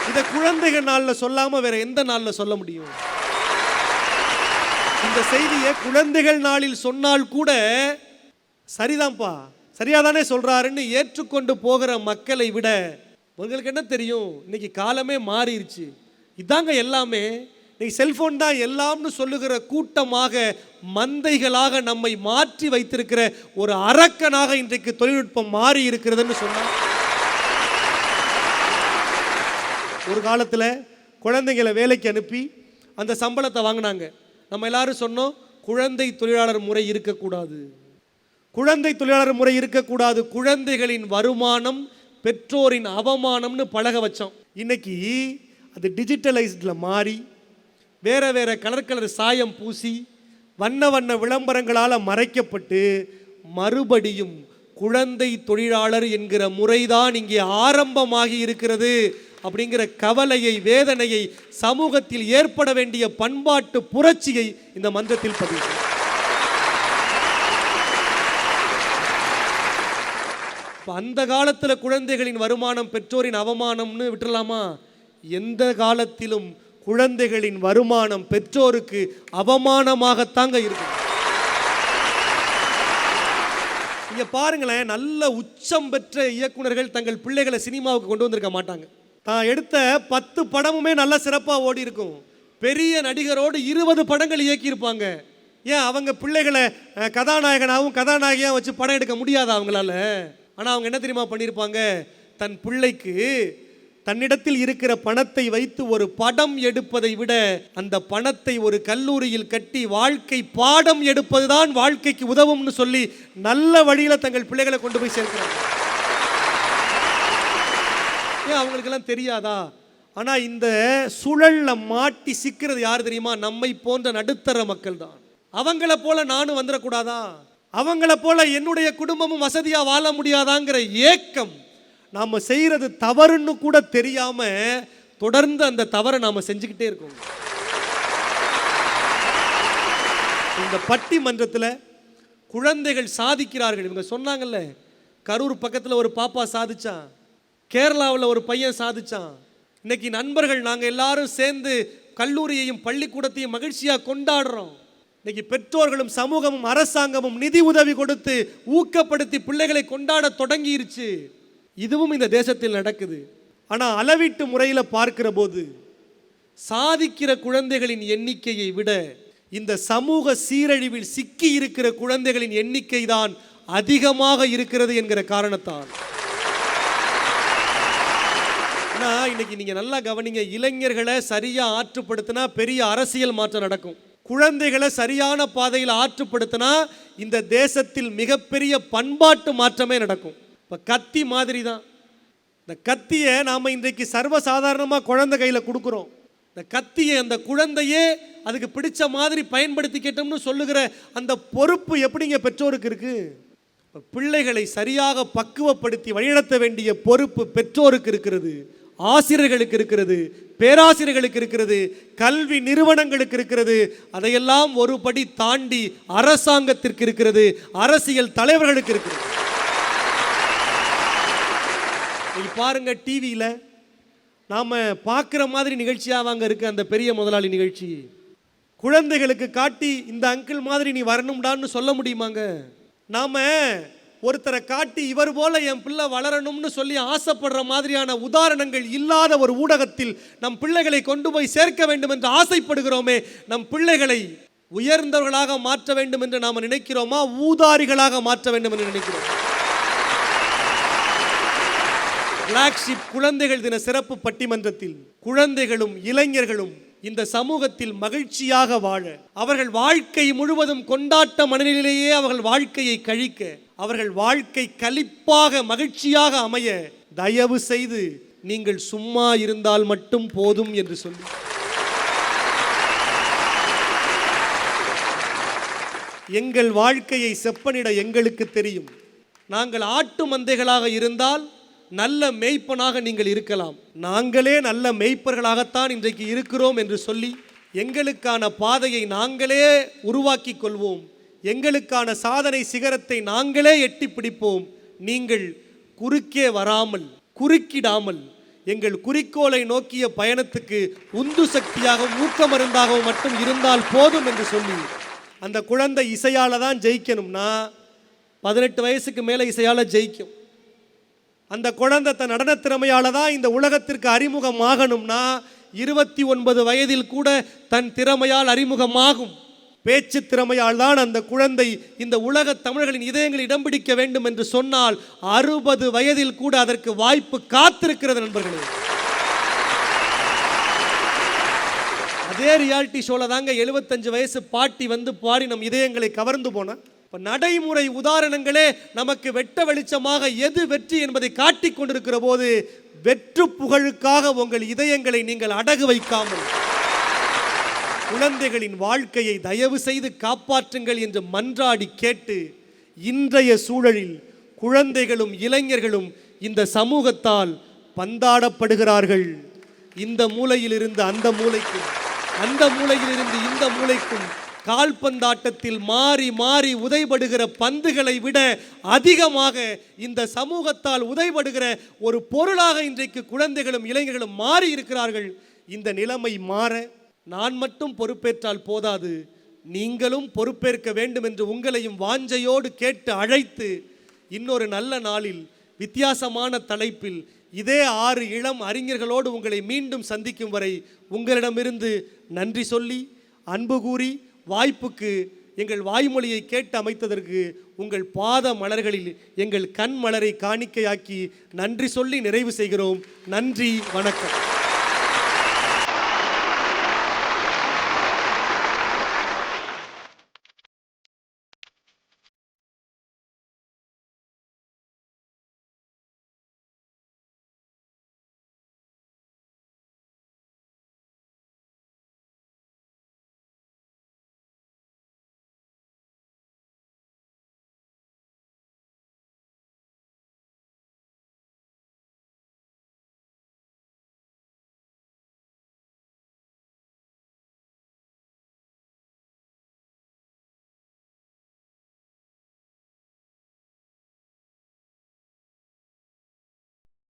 A: இதை குழந்தைகள் நாளில் சொல்லாமல் வேற எந்த நாளில் சொல்ல முடியும்? இந்த செய்தியை குழந்தைகள் நாளில் சொன்னால் கூட சரிதான்ப்பா, சரியாதானே சொல்றாருன்னு ஏற்றுக்கொண்டு போகிற மக்களை விட உங்களுக்கு என்ன தெரியும்? இன்னைக்கு காலமே மாறிடுச்சு, இதாங்க எல்லாமே, இன்னைக்கு செல்போன் தான் எல்லாம்னு சொல்லுகிற கூட்டமாக மந்தைகளாக நம்மை மாற்றி வைத்திருக்கிற ஒரு அரக்கனாக இன்றைக்கு தொழில்நுட்பம் மாறி இருக்கிறதுன்னு சொன்னா, ஒரு காலத்தில் குழந்தைங்களை வேலைக்கு அனுப்பி அந்த சம்பளத்தை வாங்கினாங்க. நம்ம எல்லாரும் சொன்னோம் குழந்தை தொழிலாளர் முறை இருக்கக்கூடாது, குழந்தை தொழிலாளர் முறை இருக்கக்கூடாது, குழந்தைகளின் வருமானம் பெற்றோரின் அவமானம்னு பழக வச்சோம். இன்னைக்கு அது டிஜிட்டலைஸ்டில் மாறி வேற வேற கலர் சாயம் பூசி வண்ண வண்ண விளம்பரங்களால் மறைக்கப்பட்டு மறுபடியும் குழந்தை தொழிலாளர் என்கிற முறைதான் இங்கே ஆரம்பமாகி இருக்கிறது அப்படிங்கிற கவலையை, வேதனையை, சமூகத்தில் ஏற்பட வேண்டிய பண்பாட்டு புரட்சியை இந்த மன்றத்தில் பதிவு. அந்த காலத்தில் குழந்தைகளின் வருமானம் பெற்றோரின் அவமானம்னு விட்டுலாமா? எந்த காலத்திலும் குழந்தைகளின் வருமானம் பெற்றோருக்கு அவமானமாகத்தாங்க இருக்கும். இங்க பாருங்களேன், நல்ல உச்சம் பெற்ற இயக்குனர்கள் தங்கள் பிள்ளைகளை சினிமாவுக்கு கொண்டு வந்திருக்க மாட்டாங்க. தான் எடுத்த 10 படமுமே நல்ல சிறப்பாக ஓடி இருக்கும். பெரிய நடிகரோடு 20 படங்கள் இயக்கியிருப்பாங்க. ஏன் அவங்க பிள்ளைகளை கதாநாயகனாகவும் கதாநாயகியாக வச்சு படம் எடுக்க முடியாதா அவங்களால? ஆனால் அவங்க என்ன தெரியுமா பண்ணியிருப்பாங்க, தன் பிள்ளைக்கு தன்னிடத்தில் இருக்கிற பணத்தை வைத்து ஒரு படம் எடுப்பதை விட அந்த பணத்தை ஒரு கல்லூரியில் கட்டி வாழ்க்கை பாடம் எடுப்பது தான் வாழ்க்கைக்கு உதவும்னு சொல்லி நல்ல வழியில் தங்கள் பிள்ளைகளை கொண்டு போய் சேர்க்கிறாங்க. ஏன் அவங்களுக்கெல்லாம் தெரியாதா? ஆனால் இந்த சூழலில் மாட்டி சிக்கிறது யார் தெரியுமா? நம்மை போன்ற நடுத்தர மக்கள் தான். அவங்கள போல நானும் வந்துடக்கூடாதா, அவங்கள போல என்னுடைய குடும்பமும் வசதியாக வாழ முடியாதாங்கிற ஏக்கம். நாம் செய்கிறது தவறுன்னு கூட தெரியாம தொடர்ந்து அந்த தவறை நாம் செஞ்சுக்கிட்டே இருக்கோம். இந்த பட்டிமன்றத்தில் குழந்தைகள் சாதிக்கிறார்கள். இவங்க சொன்னாங்கல்ல, கரூர் பக்கத்தில் ஒரு பாப்பா சாதிச்சான், கேரளாவில் ஒரு பையன் சாதிச்சான். இன்னைக்கு நண்பர்கள் நாங்கள் எல்லாரும் சேர்ந்து கல்லூரியையும் பள்ளிக்கூடத்தையும் மகிழ்ச்சியாக கொண்டாடுறோம். இன்னைக்கு பெற்றோர்களும் சமூகமும் அரசாங்கமும் நிதி உதவி கொடுத்து ஊக்கப்படுத்தி பிள்ளைகளை கொண்டாட தொடங்கிருச்சு. இதுவும் இந்த தேசத்தில் நடக்குது. ஆனால் அளவீட்டு முறையில் பார்க்கிற போது சாதிக்கிற குழந்தைகளின் எண்ணிக்கையை விட இந்த சமூக சீரழிவில் சிக்கி இருக்கிற குழந்தைகளின் எண்ணிக்கை தான் அதிகமாக இருக்கிறது என்கிற காரணத்தால். ஆனால் இன்னைக்கு நீங்கள் நல்லா கவனிங்க, இளைஞர்களை சரியாக ஆற்றுப்படுத்தினா பெரிய அரசியல் மாற்றம் நடக்கும். குழந்தைகளை சரியான பாதையில் ஆற்றுப்படுத்தினா இந்த தேசத்தில் மிகப்பெரிய பண்பாட்டு மாற்றமே நடக்கும். இப்போ கத்தி மாதிரி தான். இந்த கத்தியை நாம் இன்றைக்கு சர்வசாதாரணமாக குழந்தை கையில் கொடுக்குறோம். இந்த கத்தியை அந்த குழந்தையே அதுக்கு பிடிச்ச மாதிரி பயன்படுத்திக்கிட்டோம்னு சொல்லுகிற அந்த பொறுப்பு எப்படிங்க பெற்றோருக்கு இருக்கு? பிள்ளைகளை சரியாக பக்குவப்படுத்தி வழிநடத்த வேண்டிய பொறுப்பு பெற்றோருக்கு இருக்கிறது, ஆசிரியர்களுக்கு இருக்கிறது, பேராசிரியர்களுக்கு இருக்கிறது, கல்வி நிறுவனங்களுக்கு இருக்கிறது. அதையெல்லாம் ஒரு படி தாண்டி அரசாங்கத்திற்கு இருக்கிறது, அரசியல் தலைவர்களுக்கு இருக்கிறது. பாருங்க, டிவியில் நாம் பார்க்குற மாதிரி நிகழ்ச்சியாக வாங்க இருக்கு அந்த பெரிய முதலாளி நிகழ்ச்சி. குழந்தைகளுக்கு காட்டி இந்த அங்கிள் மாதிரி நீ வரணும்டான்னு சொல்ல முடியுமாங்க? நாம் ஒருத்தரை காட்டி இவர் போல என் பிள்ளை வளரணும்னு சொல்லி ஆசைப்படுற மாதிரியான உதாரணங்கள் இல்லாத ஒரு ஊடகத்தில் நம் பிள்ளைகளை கொண்டு போய் சேர்க்க வேண்டும் என்று ஆசைப்படுகிறோமே, நம் பிள்ளைகளை உயர்ந்தவர்களாக மாற்ற வேண்டும் என்று நாம் நினைக்கிறோமா, ஊதாரிகளாக மாற்ற வேண்டும் என்று நினைக்கிறோம்? பிளாக்ஷிப் குழந்தைகள் தின சிறப்பு பட்டிமன்றத்தில் குழந்தைகளும் இளைஞர்களும் இந்த சமூகத்தில் மகிழ்ச்சியாக வாழ, அவர்கள் வாழ்க்கை முழுவதும் கொண்டாட்ட மனநிலையிலேயே அவர்கள் வாழ்க்கையை கழிக்க, அவர்கள் வாழ்க்கை களிப்பாக மகிழ்ச்சியாக அமைய தயவு செய்து நீங்கள் சும்மா இருந்தால் மட்டும் போதும் என்று சொல்லி எங்கள் வாழ்க்கையை செப்பனிட எங்களுக்கு தெரியும். நாங்கள் ஆட்டு மந்தைகளாக இருந்தால் நல்ல மேய்ப்பனாக நீங்கள் இருக்கலாம். நாங்களே நல்ல மேய்ப்பர்களாகத்தான் இன்றைக்கு இருக்கிறோம் என்று சொல்லி எங்களுக்கான பாதையை நாங்களே உருவாக்கி கொள்வோம். எங்களுக்கான சாதனை சிகரத்தை நாங்களே எட்டி பிடிப்போம். நீங்கள் குறுக்கே வராமல், குறுக்கிடாமல் எங்கள் குறிக்கோளை நோக்கிய பயணத்துக்கு உந்து சக்தியாகவும் ஊக்கமருந்தாகவும் மட்டும் இருந்தால் போதும் என்று சொல்லி அந்த குழந்தை இசையால் தான் ஜெயிக்கணும்னா 18 வயசுக்கு மேலே இசையால் ஜெயிக்கும். அந்த குழந்தை தன் நடன திறமையால் தான் இந்த உலகத்திற்கு அறிமுகமாகணும்னா 29 வயதில் கூட தன் திறமையால் அறிமுகமாகும். பேச்சு திறமையால் தான் அந்த குழந்தை இந்த உலக தமிழர்களின் இதயங்களில் இடம் பிடிக்க வேண்டும் என்று சொன்னால் 60 வயதில் கூட அதற்கு வாய்ப்பு காத்திருக்கிறது நண்பர்களே. அதே ரியாலிட்டி ஷோல தாங்க 75 வயசு பாட்டி வந்து பாடி நம் இதயங்களை கவர்ந்து போன நடைமுறை உதாரணங்களே நமக்கு வெட்ட வெளிச்சமாக எது வெற்றி என்பதை காட்டிக் கொண்டிருக்கிற போது வெற்று புகழுக்காக உங்கள் இதயங்களை நீங்கள் அடகு வைக்காமல் குழந்தைகளின் வாழ்க்கையை தயவு செய்து காப்பாற்றுங்கள் என்று மன்றாடி கேட்டு, இன்றைய சூழலில் குழந்தைகளும் இளைஞர்களும் இந்த சமூகத்தால் பந்தாடப்படுகிறார்கள். இந்த மூலையிலிருந்து அந்த மூலைக்கும், அந்த மூலையிலிருந்து இந்த மூலைக்கும் கால்பந்தாட்டத்தில் மாறி மாறி உதைபடுகிற பந்துகளை விட அதிகமாக இந்த சமூகத்தால் உதைபடுகிற ஒரு பொருளாக இன்றைக்கு குழந்தைகளும் இளைஞர்களும் மாறி இருக்கிறார்கள். இந்த நிலைமை மாற நான் மட்டும் பொறுப்பேற்றால் போதாது, நீங்களும் பொறுப்பேற்க வேண்டும் என்று உங்களையும் வாஞ்சையோடு கேட்டு அழைத்து இன்னொரு நல்ல நாளில் வித்தியாசமான தலைப்பில் இதே 6 இளம் அறிஞர்களோடு உங்களை மீண்டும் சந்திக்கும் வரை உங்களிடமிருந்து நன்றி சொல்லி அன்பு கூறி வாய்ப்புக்கு எங்கள் வாய்மொழியை கேட்டு அமைத்ததற்கு உங்கள் பாத மலர்களில் எங்கள் கண் மலரை காணிக்கையாக்கி நன்றி சொல்லி நிறைவு செய்கிறோம். நன்றி, வணக்கம்.